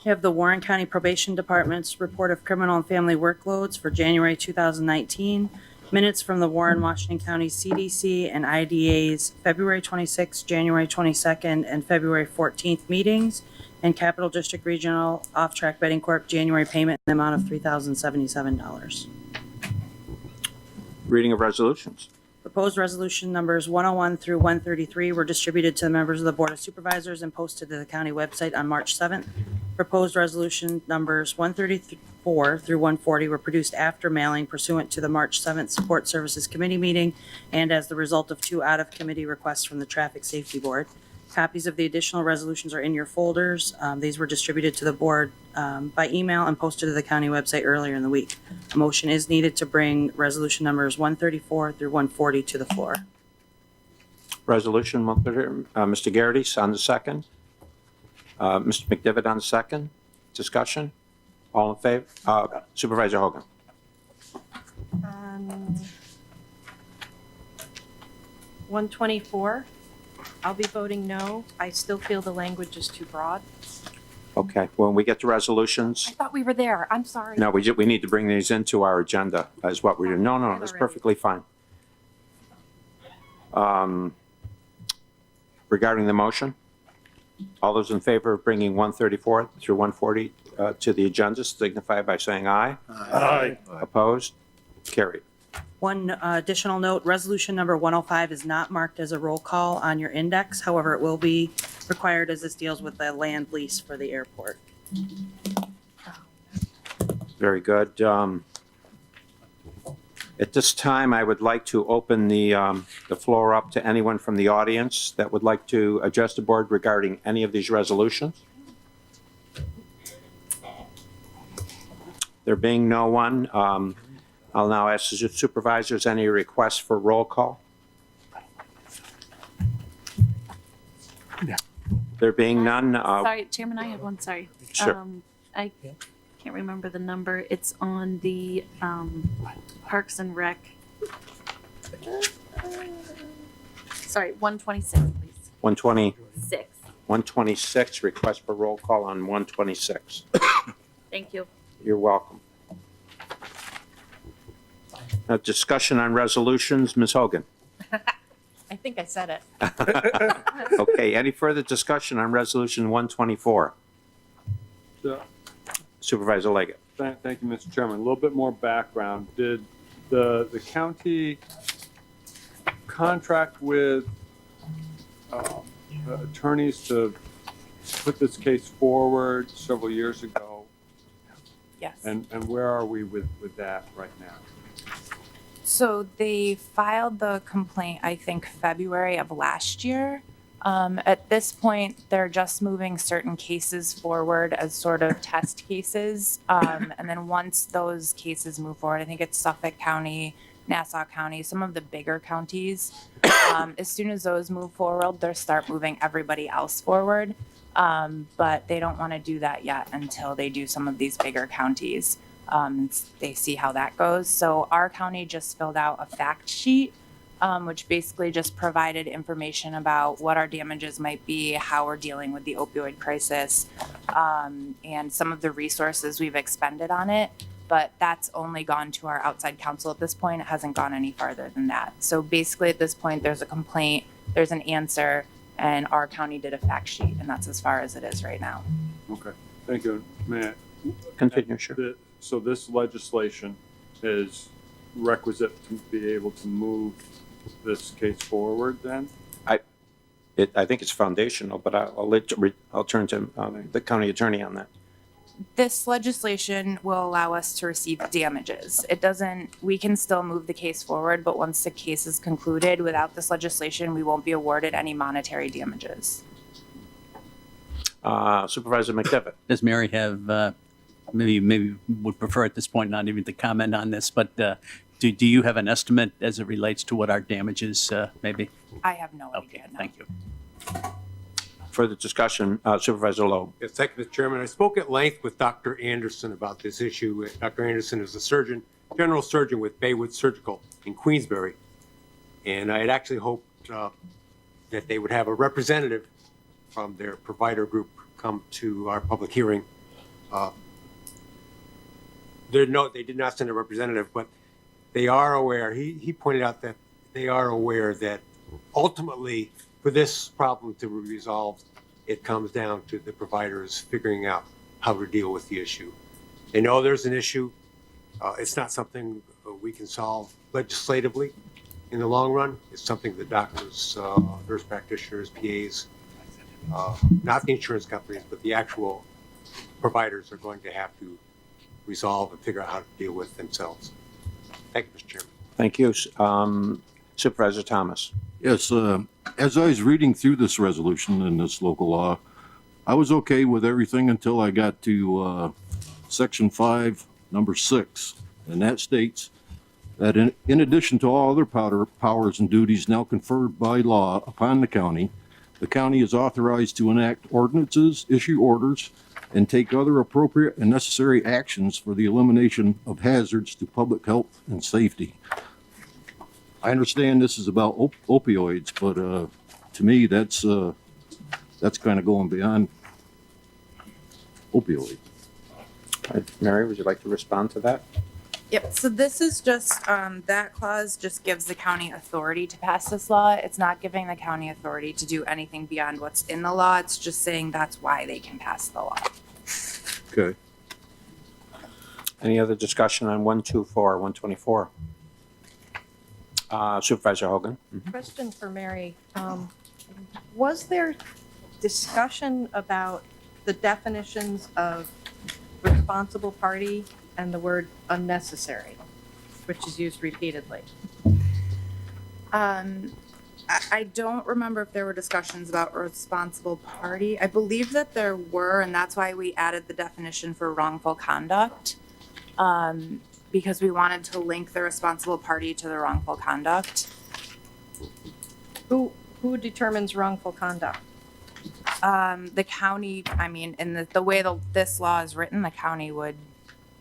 You have the Warren County Probation Department's report of criminal and family workloads for January 2019, minutes from the Warren, Washington County CDC and IDA's February 26th, January 22nd, and February 14th meetings, and Capital District Regional Off-Track Betting Corp. January payment in the amount of $3,077. Reading of resolutions. Proposed resolution numbers 101 through 133 were distributed to the members of the Board of Supervisors and posted to the county website on March 7th. Proposed resolution numbers 134 through 140 were produced after mailing pursuant to the March 7th Support Services Committee meeting and as the result of 2 out-of-committee requests from the Traffic Safety Board. Copies of the additional resolutions are in your folders. These were distributed to the board by email and posted to the county website earlier in the week. A motion is needed to bring resolution numbers 134 through 140 to the floor. Resolution, Mr. Garrity on the second. Mr. McDevitt on the second. Discussion? All in favor? Supervisor Hogan. 124, I'll be voting no. I still feel the language is too broad. Okay, when we get to resolutions, I thought we were there. I'm sorry. no, we need to bring these into our agenda as what we're doing. No, that's perfectly fine. Regarding the motion, all those in favor of bringing 134 through 140 to the agenda signify by saying aye. Aye. Opposed? Carried. One additional note, resolution number 105 is not marked as a roll call on your index. However, it will be required as this deals with the land lease for the airport. Very good. At this time, I would like to open the floor up to anyone from the audience that would like to address the board regarding any of these resolutions. There being no one, I'll now ask the supervisors any requests for roll call. There being none. Sorry, Chairman, I had one, sorry. Sure. I can't remember the number. It's on the Parks and Rec. Sorry, 126, please. 126. 126, request for roll call on 126. Thank you. You're welcome. Now, discussion on resolutions, Ms. Hogan. I think I said it. Okay, any further discussion on resolution 124? Supervisor Leggett. Thank you, Mr. Chairman. A little bit more background. Did the county contract with attorneys to put this case forward several years ago? Yes. And where are we with that right now? So they filed the complaint, I think, February of last year. At this point, they're just moving certain cases forward as sort of test cases. And then once those cases move forward, I think it's Suffolk County, Nassau County, some of the bigger counties. As soon as those move forward, they'll start moving everybody else forward. But they don't want to do that yet until they do some of these bigger counties. They see how that goes. So our county just filled out a fact sheet, which basically just provided information about what our damages might be, how we're dealing with the opioid crisis, and some of the resources we've expended on it. But that's only gone to our outside counsel at this point. It hasn't gone any farther than that. So basically at this point, there's a complaint, there's an answer, and our county did a fact sheet, and that's as far as it is right now. Okay, thank you. Matt? Continue, sure. So this legislation is requisite to be able to move this case forward then? I think it's foundational, but I'll turn to the county attorney on that. This legislation will allow us to receive damages. It doesn't, we can still move the case forward, but once the case is concluded, without this legislation, we won't be awarded any monetary damages. Supervisor McDevitt. Does Mary have, maybe would prefer at this point not even to comment on this, but do you have an estimate as it relates to what our damages may be? I have no idea. Okay, thank you. Further discussion, Supervisor Loeb. Yes, thank you, Mr. Chairman. I spoke at length with Dr. Anderson about this issue. Dr. Anderson is a surgeon, general surgeon with Baywood Surgical in Queensbury. And I had actually hoped that they would have a representative from their provider group come to our public hearing. They did not send a representative, but they are aware. He pointed out that they are aware that ultimately, for this problem to be resolved, it comes down to the providers figuring out how to deal with the issue. They know there's an issue. It's not something we can solve legislatively in the long run. It's something the doctors, nurse practitioners, PAs, not the insurance companies, but the actual providers are going to have to resolve and figure out how to deal with themselves. Thank you, Mr. Chairman. Thank you. Supervisor Thomas. Yes, as I was reading through this resolution and this local law, I was okay with everything until I got to Section 5, Number 6. And that states that in addition to all other powers and duties now conferred by law upon the county is authorized to enact ordinances, issue orders, and take other appropriate and necessary actions for the elimination of hazards to public health and safety. I understand this is about opioids, but to me, that's kind of going beyond opioids. Mary, would you like to respond to that? Yep, so this is just, that clause just gives the county authority to pass this law. It's not giving the county authority to do anything beyond what's in the law. It's just saying that's why they can pass the law. Okay. Any other discussion on 124, 124? Supervisor Hogan. Question for Mary. Was there discussion about the definitions of responsible party and the word unnecessary, which is used repeatedly? I don't remember if there were discussions about responsible party. I believe that there were, and that's why we added the definition for wrongful conduct, because we wanted to link the responsible party to the wrongful conduct. Who determines wrongful conduct? The county, I mean, in the way this law is written, the county would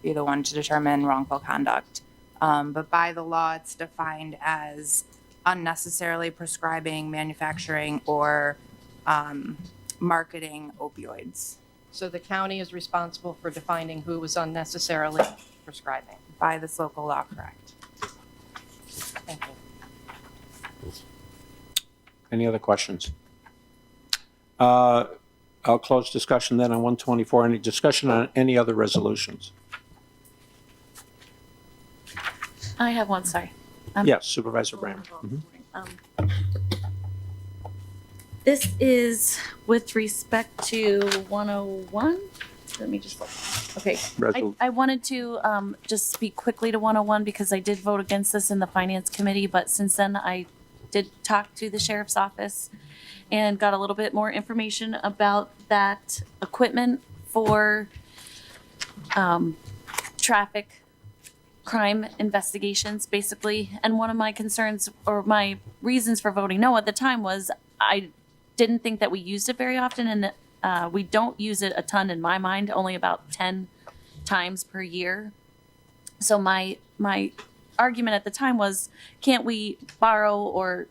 be the one to determine wrongful conduct. But by the law, it's defined as unnecessarily prescribing, manufacturing, or marketing opioids. So the county is responsible for defining who was unnecessarily prescribing? By this local law, correct. Thank you. Any other questions? I'll close discussion then on 124. Any discussion on any other resolutions? I have one, sorry. Yes, Supervisor Brammer. This is with respect to 101. Let me just look. Okay. I wanted to just speak quickly to 101 because I did vote against this in the Finance Committee, but since then I did talk to the sheriff's office and got a little bit more information about that equipment for traffic crime investigations, basically. And one of my concerns or my reasons for voting no at the time was I didn't think that we used it very often, and we don't use it a ton in my mind, only about 10 times per year. So my argument at the time was, can't we borrow or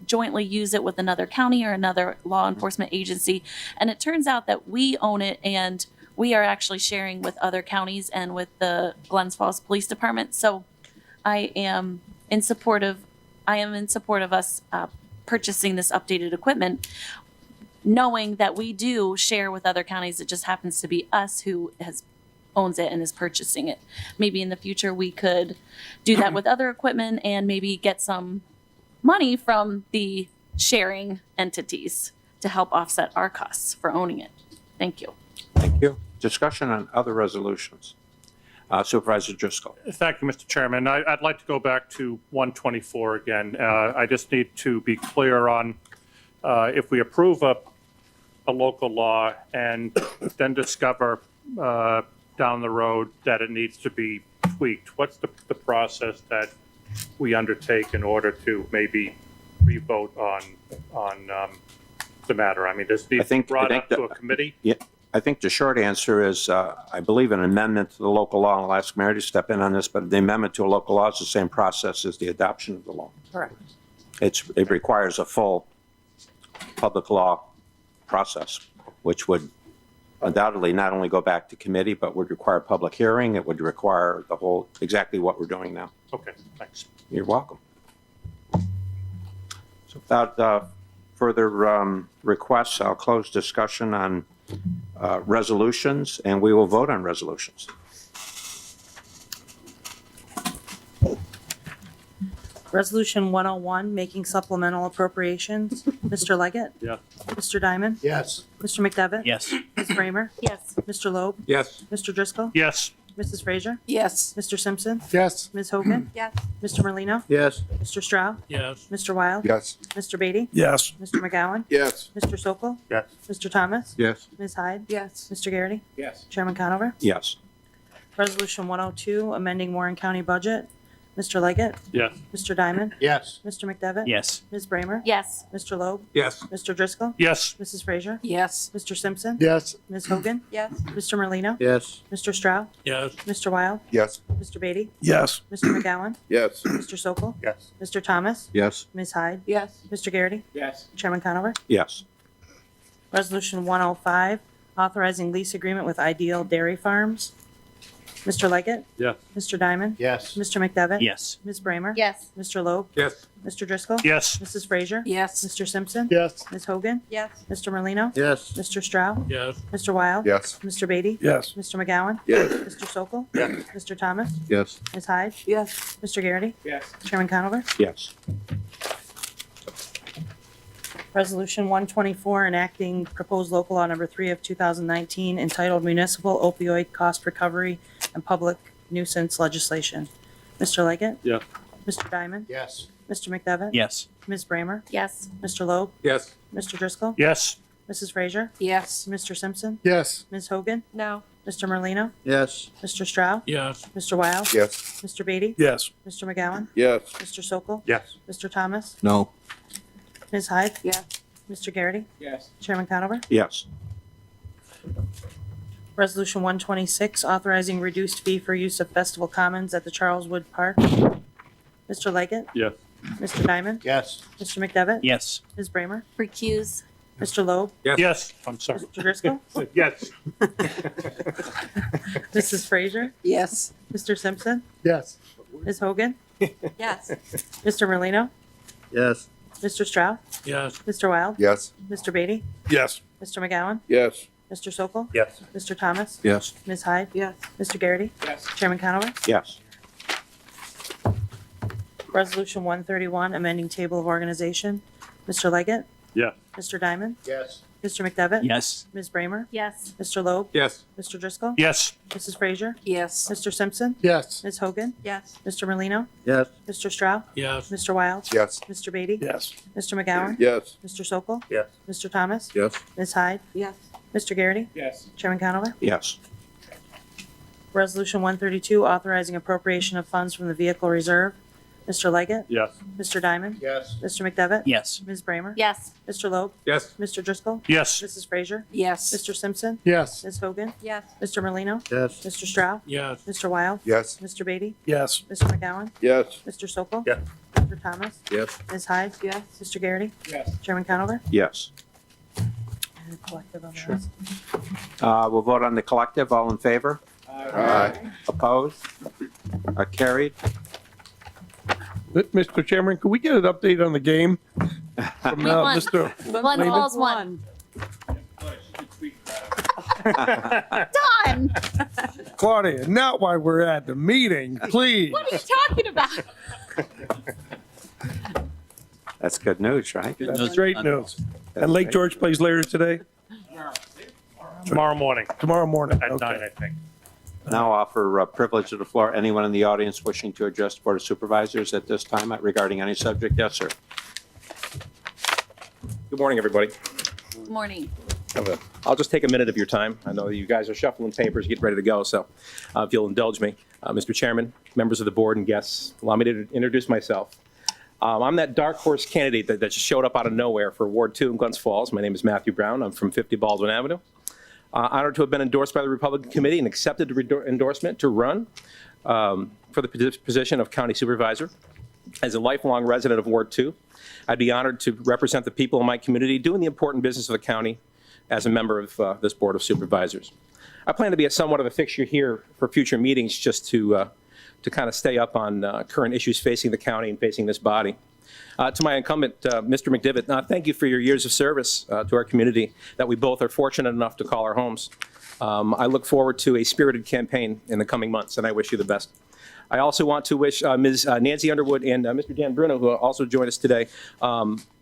jointly use it with another county or another law enforcement agency? And it turns out that we own it, and we are actually sharing with other counties and with the Glens Falls Police Department. So I am in support of us purchasing this updated equipment, knowing that we do share with other counties. It just happens to be us who owns it and is purchasing it. Maybe in the future we could do that with other equipment and maybe get some money from the sharing entities to help offset our costs for owning it. Thank you. Thank you. Discussion on other resolutions. Supervisor Driscoll. Thank you, Mr. Chairman. I'd like to go back to 124 again. I just need to be clear on if we approve a local law and then discover down the road that it needs to be tweaked, what's the process that we undertake in order to maybe re-vote on the matter? I mean, does it need brought up to a committee? Yeah, I think the short answer is I believe an amendment to the local law, and I'll ask Mary to step in on this, but the amendment to a local law is the same process as the adoption of the law. Correct. It requires a full public law process, which would undoubtedly not only go back to committee, but would require public hearing. It would require the whole, exactly what we're doing now. Okay, thanks. You're welcome. So without further requests, I'll close discussion on resolutions, and we will vote on resolutions. Resolution 101, making supplemental appropriations. Mr. Leggett? Yeah. Mr. Diamond? Yes. Mr. McDevitt? Yes. Ms. Bramer? Yes. Mr. Loeb? Yes. Mr. Driscoll? Yes. Mrs. Frazier? Yes. Mr. Simpson? Yes. Ms. Hogan? Yes. Mr. Merlino? Yes. Mr. Stroud? Yes. Mr. Wild? Yes. Mr. Beatty? Yes. Mr. McGowan? Yes. Mr. Sokol? Yes. Mr. Thomas? Yes. Ms. Hyde? Yes. Mr. Garrity? Yes. Chairman Conover? Yes. Resolution 102, amending Warren County budget. Mr. Leggett? Yes. Mr. Diamond? Yes. Mr. McDevitt? Yes. Ms. Bramer? Yes. Mr. Loeb? Yes. Mr. Driscoll? Yes. Mrs. Frazier? Yes. Mr. Simpson? Yes. Ms. Hogan? Yes. Mr. Merlino? Yes. Mr. Stroud? Yes. Mr. Wild? Yes. Mr. Beatty? Yes. Mr. McGowan? Yes. Mr. Sokol? Yes. Mr. Thomas? Yes. Ms. Hyde? Yes. Mr. Garrity? Yes. Chairman Conover? Yes. Resolution 105, authorizing lease agreement with Ideal Dairy Farms. Mr. Leggett? Yes. Mr. Diamond? Yes. Mr. McDevitt? Yes. Ms. Bramer? Yes. Mr. Loeb? Yes. Mr. Driscoll? Yes. Mrs. Frazier? Yes. Mr. Simpson? Yes. Ms. Hogan? Yes. Mr. Merlino? Yes. Mr. Stroud? Yes. Mr. Wild? Yes. Mr. Beatty? Yes. Mr. McGowan? Yes. Mr. Sokol? Yes. Mr. Thomas? Yes. Ms. Hyde? Yes. Mr. Garrity? Yes. Chairman Conover? Yes. Resolution 124, enacting proposed local law number 3 of 2019 entitled Municipal Opioid Cost Recovery and Public Nuisance Legislation. Mr. Leggett? Yeah. Mr. Diamond? Yes. Mr. McDevitt? Yes. Ms. Bramer? Yes. Mr. Loeb? Yes. Mr. Driscoll? Yes. Mrs. Frazier? Yes. Mr. Simpson? Yes. Ms. Hogan? No. Mr. Merlino? Yes. Mr. Stroud? Yes. Mr. Wild? Yes. Mr. Beatty? Yes. Mr. McGowan? Yes. Mr. Sokol? Yes. Mr. Thomas? No. Ms. Hyde? Yes. Mr. Garrity? Yes. Chairman Conover? Yes. Resolution 126, authorizing reduced fee for use of Festival Commons at the Charles Wood Park. Mr. Leggett? Yes. Mr. Diamond? Yes. Mr. McDevitt? Yes. Ms. Bramer? Recuse. Mr. Loeb? Yes. Yes. I'm sorry. Mr. Driscoll? Yes. Mrs. Frazier? Yes. Mr. Simpson? Yes. Ms. Hogan? Yes. Mr. Merlino? Yes. Mr. Stroud? Yes. Mr. Wild? Yes. Mr. Beatty? Yes. Mr. McGowan? Yes. Mr. Sokol? Yes. Mr. Thomas? Yes. Ms. Hyde? Yes. Mr. Garrity? Yes. Chairman Conover? Yes. Resolution 131, amending table of organization. Mr. Leggett? Yes. Mr. Diamond? Yes. Mr. McDevitt? Yes. Ms. Bramer? Yes. Mr. Loeb? Yes. Mr. Driscoll? Yes. Mrs. Frazier? Yes. Mr. Simpson? Yes. Ms. Hogan? Yes. Mr. Merlino? Yes. Mr. Stroud? Yes. Mr. Wild? Yes. Mr. Beatty? Yes. Mr. McGowan? Yes. Mr. Sokol? Yes. Mr. Thomas? Yes. Ms. Hyde? Yes. Mr. Garrity? Yes. Chairman Conover? Yes. Resolution 132, authorizing appropriation of funds from the vehicle reserve. Mr. Leggett? Yes. Mr. Diamond? Yes. Mr. McDevitt? Yes. Ms. Bramer? Yes. Mr. Loeb? Yes. Mr. Driscoll? Yes. Mrs. Frazier? Yes. Mr. Simpson? Yes. Ms. Hogan? Yes. Mr. Merlino? Yes. Mr. Stroud? Yes. Mr. Wild? Yes. Mr. Beatty? Yes. Mr. McGowan? Yes. Mr. Sokol? Yes. Mr. Thomas? Yes. Ms. Hyde? Yes. Mr. Garrity? Yes. Chairman Conover? Yes. And collective on the rest. We'll vote on the collective. All in favor? Aye. Opposed? Carried. Mr. Chairman, could we get an update on the game? From We won. Mr. Glens Lehman? Falls won. Done. Claudia, not while we're at the meeting, please. What are you talking about? That's good news, right? That's great news. And Lake George plays later today? Tomorrow morning Tomorrow morning, at 9, okay. I think. Now offer privilege of the floor. Anyone in the audience wishing to address the Board of Supervisors at this time regarding any subject? Yes, sir. Good morning, everybody. Good morning. I'll just take a minute of your time. I know you guys are shuffling papers, getting ready to go, so if you'll indulge me. Mr. Chairman, members of the board and guests, allow me to introduce myself. I'm that dark horse candidate that just showed up out of nowhere for Ward 2 in Glens Falls. My name is Matthew Brown. I'm from 50 Baldwin Avenue. Honored to have been endorsed by the Republican Committee and accepted the endorsement to run for the position of County Supervisor. As a lifelong resident of Ward 2, I'd be honored to represent the people in my community doing the important business of the county as a member of this Board of Supervisors. I plan to be somewhat of a fixture here for future meetings just to kind of stay up on current issues facing the county and facing this body. To my incumbent, Mr. McDevitt, thank you for your years of service to our community that we both are fortunate enough to call our homes. I look forward to a spirited campaign in the coming months, and I wish you the best. I also want to wish Ms. Nancy Underwood and Mr. Dan Bruno, who also joined us today,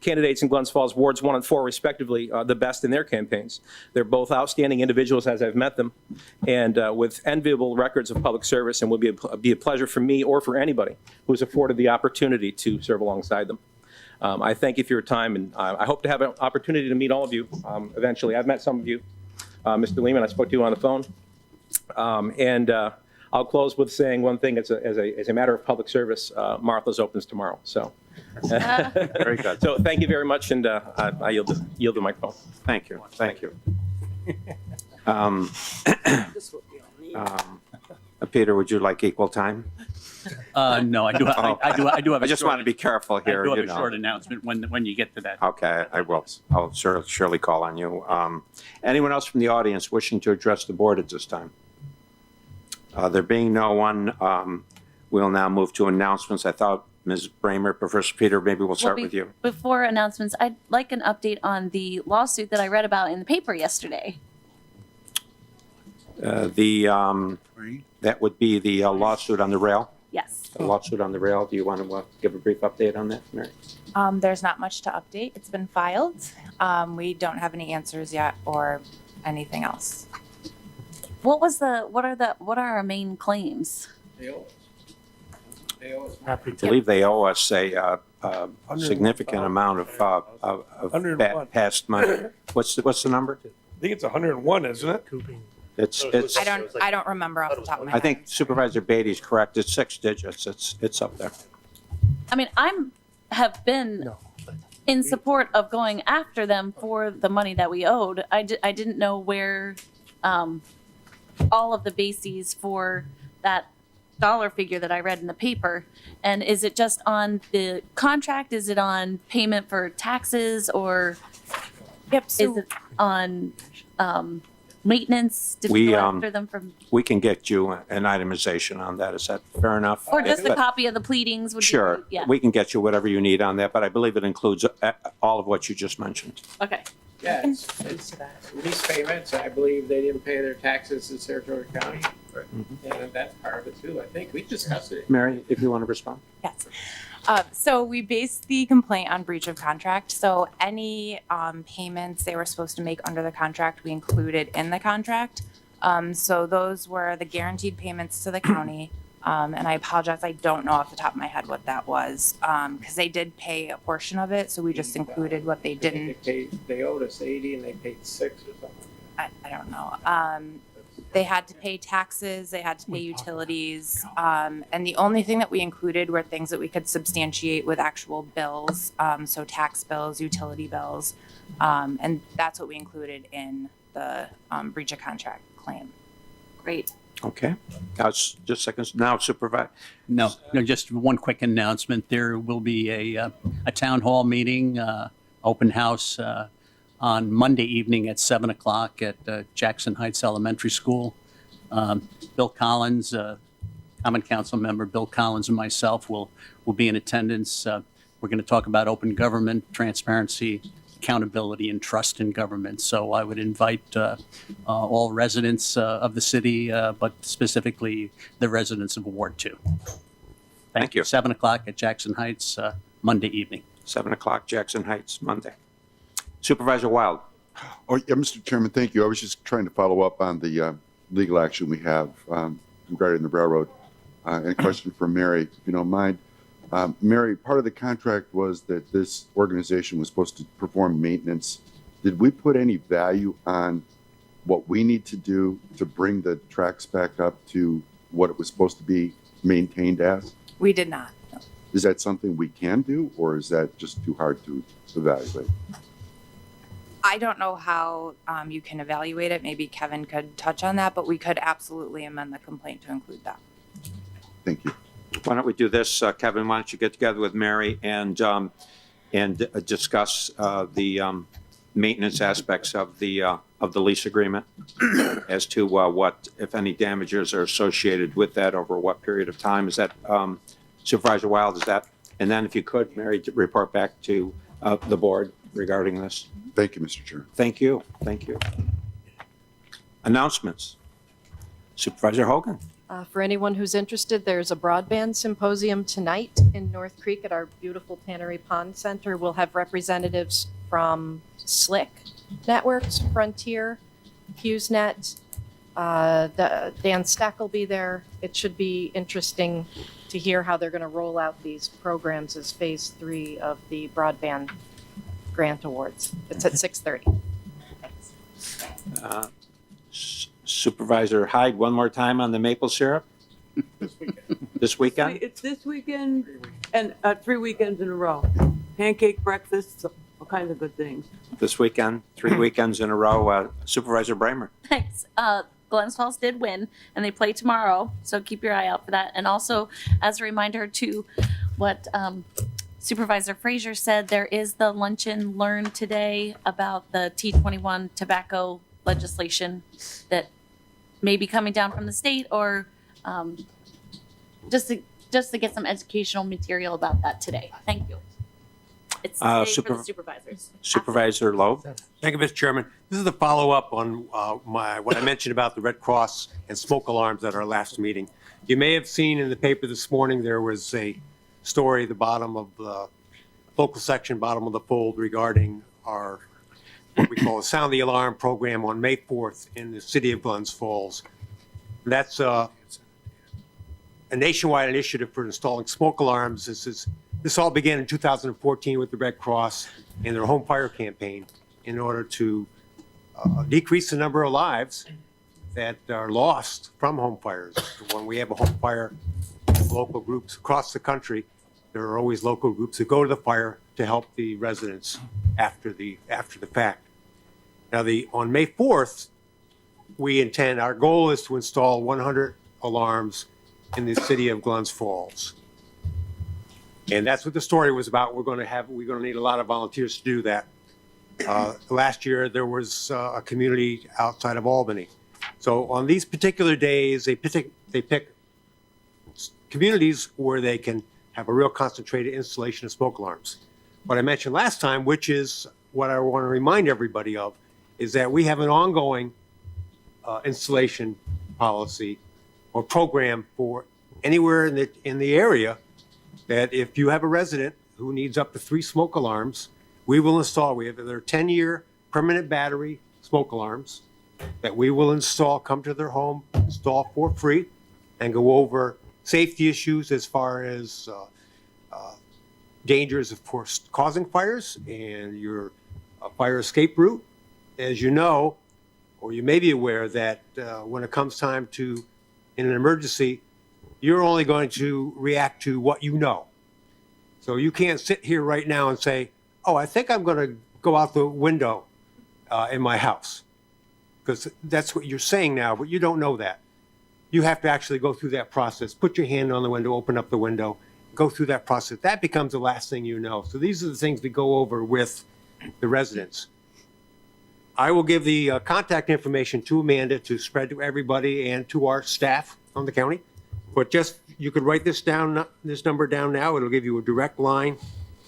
candidates in Glens Falls Wards 1 and 4 respectively, the best in their campaigns. They're both outstanding individuals as I've met them, and with enviable records of public service, and would be a pleasure for me or for anybody who's afforded the opportunity to serve alongside them. I thank you for your time, and I hope to have an opportunity to meet all of you eventually. I've met some of you. Mr. Lehman, I spoke to you on the phone. I'll close with saying one thing as a matter of public service. Martha's opens tomorrow, so. Very good. So thank you very much, and I yield the microphone. Thank you. Thank you. Peter, would you like equal time? No, I do have. I just want to be careful here. I do have you a know. short announcement when you get to that. Okay, I will. I'll surely call on you. Anyone else from the audience wishing to address the board at this time? There being no one, we'll now move to announcements. I thought Ms. Bramer, Professor Peter, maybe we'll start with you. Before announcements, I'd like an update on the lawsuit that I read about in the paper yesterday. That would be the lawsuit on the rail. Yes. The lawsuit on the rail. Do you want to give a brief update on that, Mary? There's not much to update. It's been filed. We don't have any answers yet or anything else. What are our main claims? I believe they owe us a significant amount of past money. What's the number? I think it's 101, isn't it? It's. I don't remember off the top of my head. I think Supervisor Beatty's correct. It's 6 digits. It's up there. I mean, have been in support of going after them for the money that we owed. I didn't know where all of the bases for that dollar figure that I read in the paper. And is it just on the contract? Is it on payment for taxes, or is it on maintenance? Did we go after them from? We can get you an itemization on that. Is that fair enough? Or just a copy of the pleadings? Would Sure. be, yeah. We can get you whatever you need on that, but I believe it includes all of what you just mentioned. Okay. Yeah, it's lease payments. I believe they didn't pay their taxes in Saratoga County. And that's part of it too, I think. We discussed it. Mary, if you want to respond. Yes. So we based the complaint on breach of contract. So any payments they were supposed to make under the contract, we included in the contract. So those were the guaranteed payments to the county. And I apologize, I don't know off the top of my head what that was, because they did pay a portion of it, so we just included what they didn't. They owed us 80 and they paid 6 or something. I don't know. They had to pay taxes, they had to pay utilities, and the only thing that we included were things that we could substantiate with actual bills, so tax bills, utility bills, and that's what we included in the breach of contract claim. Great. Okay. Just seconds. Now, Supervisor. No, just one quick announcement. There will be a town hall meeting, open house, on Monday evening at 7 o'clock at Jackson Heights Elementary School. Bill Collins, Common Council member Bill Collins and myself will be in attendance. We're going to talk about open government, transparency, accountability, and trust in government. So I would invite all residents of the city, but specifically the residents of Ward 2. Thank you. 7 o'clock at Jackson Heights, Monday evening. 7 o'clock, Jackson Heights, Monday. Supervisor Wild. Oh, yeah, Mr. Chairman, thank you. I was just trying to follow up on the legal action we have regarding the railroad. And a question for Mary, if you don't mind. Mary, part of the contract was that this organization was supposed to perform maintenance. Did we put any value on what we need to do to bring the tracks back up to what it was supposed to be maintained as? We did not. No. Is that something we can do, or is that just too hard to evaluate? I don't know how you can evaluate it. Maybe Kevin could touch on that, but we could absolutely amend the complaint to include that. Thank you. Why don't we do this, Kevin? Why don't you get together with Mary and discuss the maintenance aspects of the lease agreement as to what, if any, damages are associated with that over what period of time? Is that Supervisor Wild? Is that? And then, if you could, Mary, to report back to the board regarding this. Thank you, Mr. Chair. Thank you. Thank you. Announcements. Supervisor Hogan. For anyone who's interested, there's a broadband symposium tonight in North Creek at our beautiful Tannery Pond Center. We'll have representatives from SLIC Networks, Frontier, HughesNet. Dan Stack will be there. It should be interesting to hear how they're going to roll out these programs as phase 3 of the broadband grant awards. It's at 6:30. Supervisor Hyde, one more time on the maple syrup? This weekend? It's this weekend and 3 weekends in a row. Pancake breakfasts, all kinds of good things. This weekend, 3 weekends in a row. Supervisor Bramer. Thanks. Glens Falls did win, and they play tomorrow, so keep your eye out for that. And also, as a reminder to what Supervisor Frazier said, there is the luncheon learn today about the T21 tobacco legislation that may be coming down from the state, or just to get some educational material about that today. Thank you. It's today for the supervisors. Supervisor Loeb. Thank you, Mr. Chairman. This is the follow-up on what I mentioned about the Red Cross and smoke alarms at our last meeting. You may have seen in the paper this morning, there was a story at the bottom of the local section, bottom of the fold, regarding our, what we call a Sound the Alarm program on May 4th in the city of Glens Falls. That's a nationwide initiative for installing smoke alarms. This all began in 2014 with the Red Cross and their home fire campaign in order to decrease the number of lives that are lost from home fires. When we have a home fire, local groups across the country, there are always local groups that go to the fire to help the residents after the fact. Now, on May 4th, our goal is to install 100 alarms in the city of Glens Falls. And that's what the story was about. We're going to need a lot of volunteers to do that. Last year, there was a community outside of Albany. So on these particular days, they pick communities where they can have a real concentrated installation of smoke alarms. What I mentioned last time, which is what I want to remind everybody of, is that we have an ongoing installation policy or program for anywhere in the area that if you have a resident who needs up to 3 smoke alarms, we will install. We have their 10-year permanent battery smoke alarms that we will install, come to their home, install for free, and go over safety issues as far as dangers, of course, causing fires and your fire escape route. As you know, or you may be aware that when it comes time to, in an emergency, you're only going to react to what you know. So you can't sit here right now and say, oh, I think I'm going to go out the window in my house. Because that's what you're saying now, but you don't know that. You have to actually go through that process, put your hand on the window, open up the window, go through that process. That becomes the last thing you know. So these are the things we go over with the residents. I will give the contact information to Amanda to spread to everybody and to our staff on the county. But just, you could write this down, this number down now. It'll give you a direct line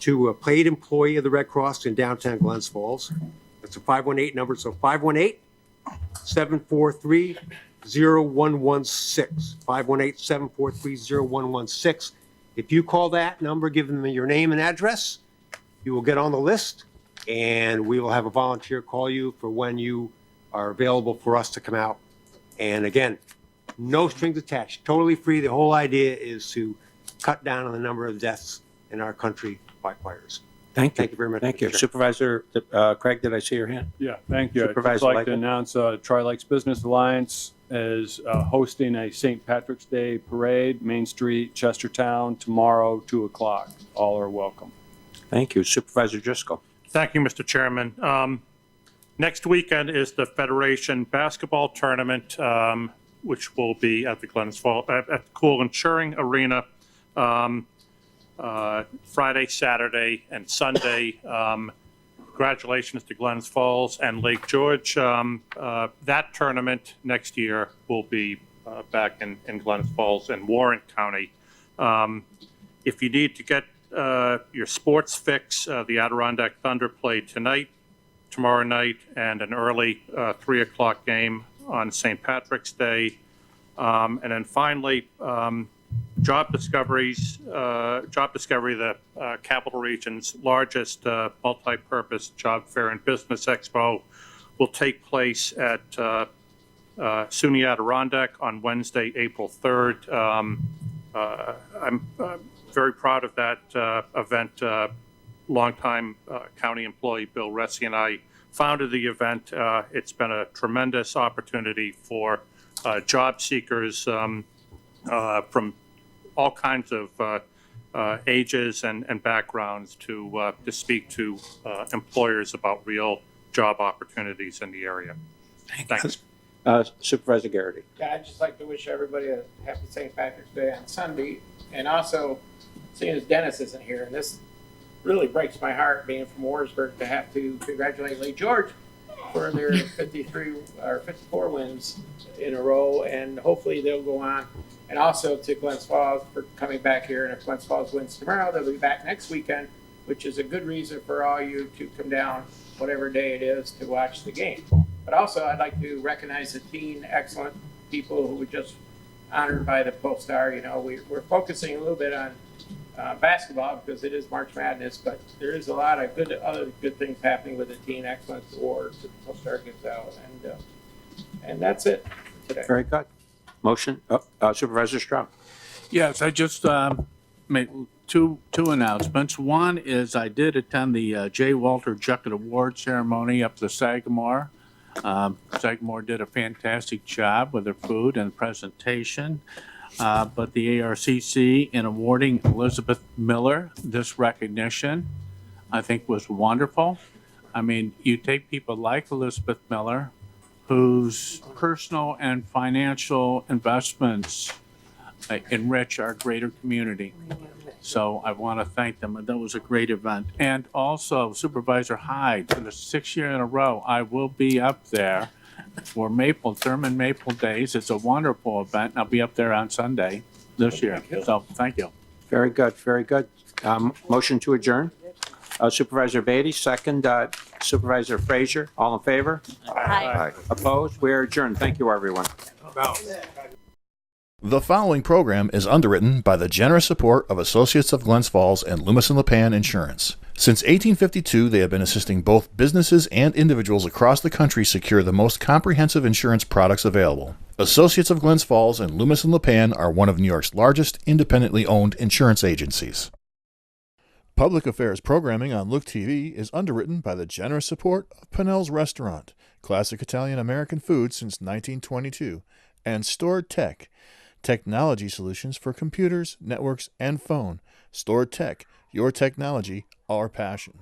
to a paid employee of the Red Cross in downtown Glens Falls. That's a 518 number, so 518-743-0116. 518-743-0116. If you call that number, give them your name and address, you will get on the list, and we will have a volunteer call you for when you are available for us to come out. And again, no strings attached, totally free. The whole idea is to cut down on the number of deaths in our country by fires. Thank you. Thank you very much. Thank you. Mr. Chair. Supervisor Craig, did I see your hand? Yeah, thank you. I'd just Supervisor like to Lighten. announce Tri-Lakes Business Alliance is hosting a St. Patrick's Day parade, Main Street, Chestertown, tomorrow, 2 o'clock. All are welcome. Thank you. Supervisor Driscoll. Thank you, Mr. Chairman. Next weekend is the Federation Basketball Tournament, which will be at the Glens Falls, at the Cool and Churing Arena, Friday, Saturday, and Sunday. Congratulations to Glens Falls and Lake George. That tournament next year will be back in Glens Falls and Warren County. If you need to get your sports fix, the Adirondack Thunder play tonight, tomorrow night, and an early 3 o'clock game on St. Patrick's Day. And then finally, Job Discovery, the Capital Region's largest multi-purpose job fair and business expo, will take place at SUNY Adirondack on Wednesday, April 3rd. I'm very proud of that event. Longtime county employee Bill Ressi and I founded the event. It's been a tremendous opportunity for job seekers from all kinds of ages and backgrounds to speak to employers about real job opportunities in the area. Thanks. Supervisor Garrity. Yeah, I'd just like to wish everybody a happy St. Patrick's Day on Sunday. And also, seeing as Dennis isn't here, and this really breaks my heart being from Warrensburg to have to congratulate Lake George for their 53 or 54 wins in a row, and hopefully they'll go on. And also to Glens Falls for coming back here, and if Glens Falls wins tomorrow, they'll be back next weekend, which is a good reason for all you to come down whatever day it is to watch the game. But also, I'd like to recognize the teen excellent people who were just honored by the Post-Star. You know, we're focusing a little bit on basketball because it is March Madness, but there is a lot of other good things happening with the Teen Excellence Awards that the Post-Star gives out, and that's it for today. Very good. Motion, Supervisor Strong. Yes, I just made two announcements. One is I did attend the J. Walter Juckett Award ceremony up the Sagamore. Sagamore did a fantastic job with their food and presentation. But the ARCC, in awarding Elizabeth Miller this recognition, I think was wonderful. I mean, you take people like Elizabeth Miller, whose personal and financial investments enrich our greater community. So I want to thank them. That was a great event. And also Supervisor Hyde, for the 6th year in a row, I will be up there for Thurman Maple Days. It's a wonderful event. I'll be up there on Sunday this year. So thank you. Very good, very good. Motion to adjourn. Supervisor Beatty, second. Supervisor Frazier, all in favor? Aye. Opposed? We are adjourned. Thank you, everyone. The following program is underwritten by the generous support of Associates of Glens Falls and Loomis and Lipan Insurance. Since 1852, they have been assisting both businesses and individuals across the country secure the most comprehensive insurance products available. Associates of Glens Falls and Loomis and Lipan are one of New York's largest independently owned insurance agencies. Public affairs programming on Look TV is underwritten by the generous support of Pinnell's Restaurant, classic Italian American food since 1922, and Stored Tech, technology solutions for computers, networks, and phone. Stored Tech, your technology, our passion.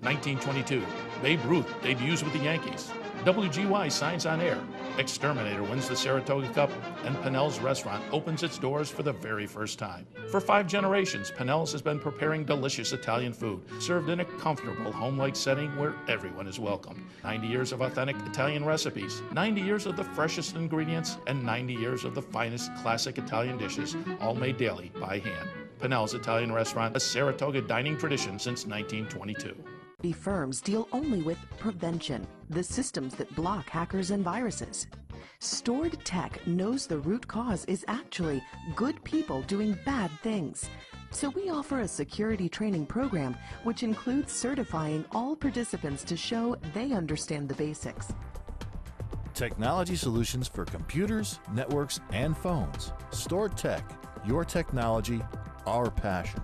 1922, Babe Ruth debuts with the Yankees. WGY signs on air. Exterminator wins the Saratoga Cup, and Pinnell's Restaurant opens its doors for the very first time. For 5 generations, Pinnell's has been preparing delicious Italian food, served in a comfortable, home-like setting where everyone is welcomed. 90 years of authentic Italian recipes, 90 years of the freshest ingredients, and 90 years of the finest classic Italian dishes, all made daily by hand. Pinnell's Italian Restaurant, a Saratoga dining tradition since 1922. Firms deal only with prevention, the systems that block hackers and viruses. Stored Tech knows the root cause is actually good people doing bad things. So we offer a security training program which includes certifying all participants to show they understand the basics. Technology solutions for computers, networks, and phones. Stored Tech, your technology, our passion.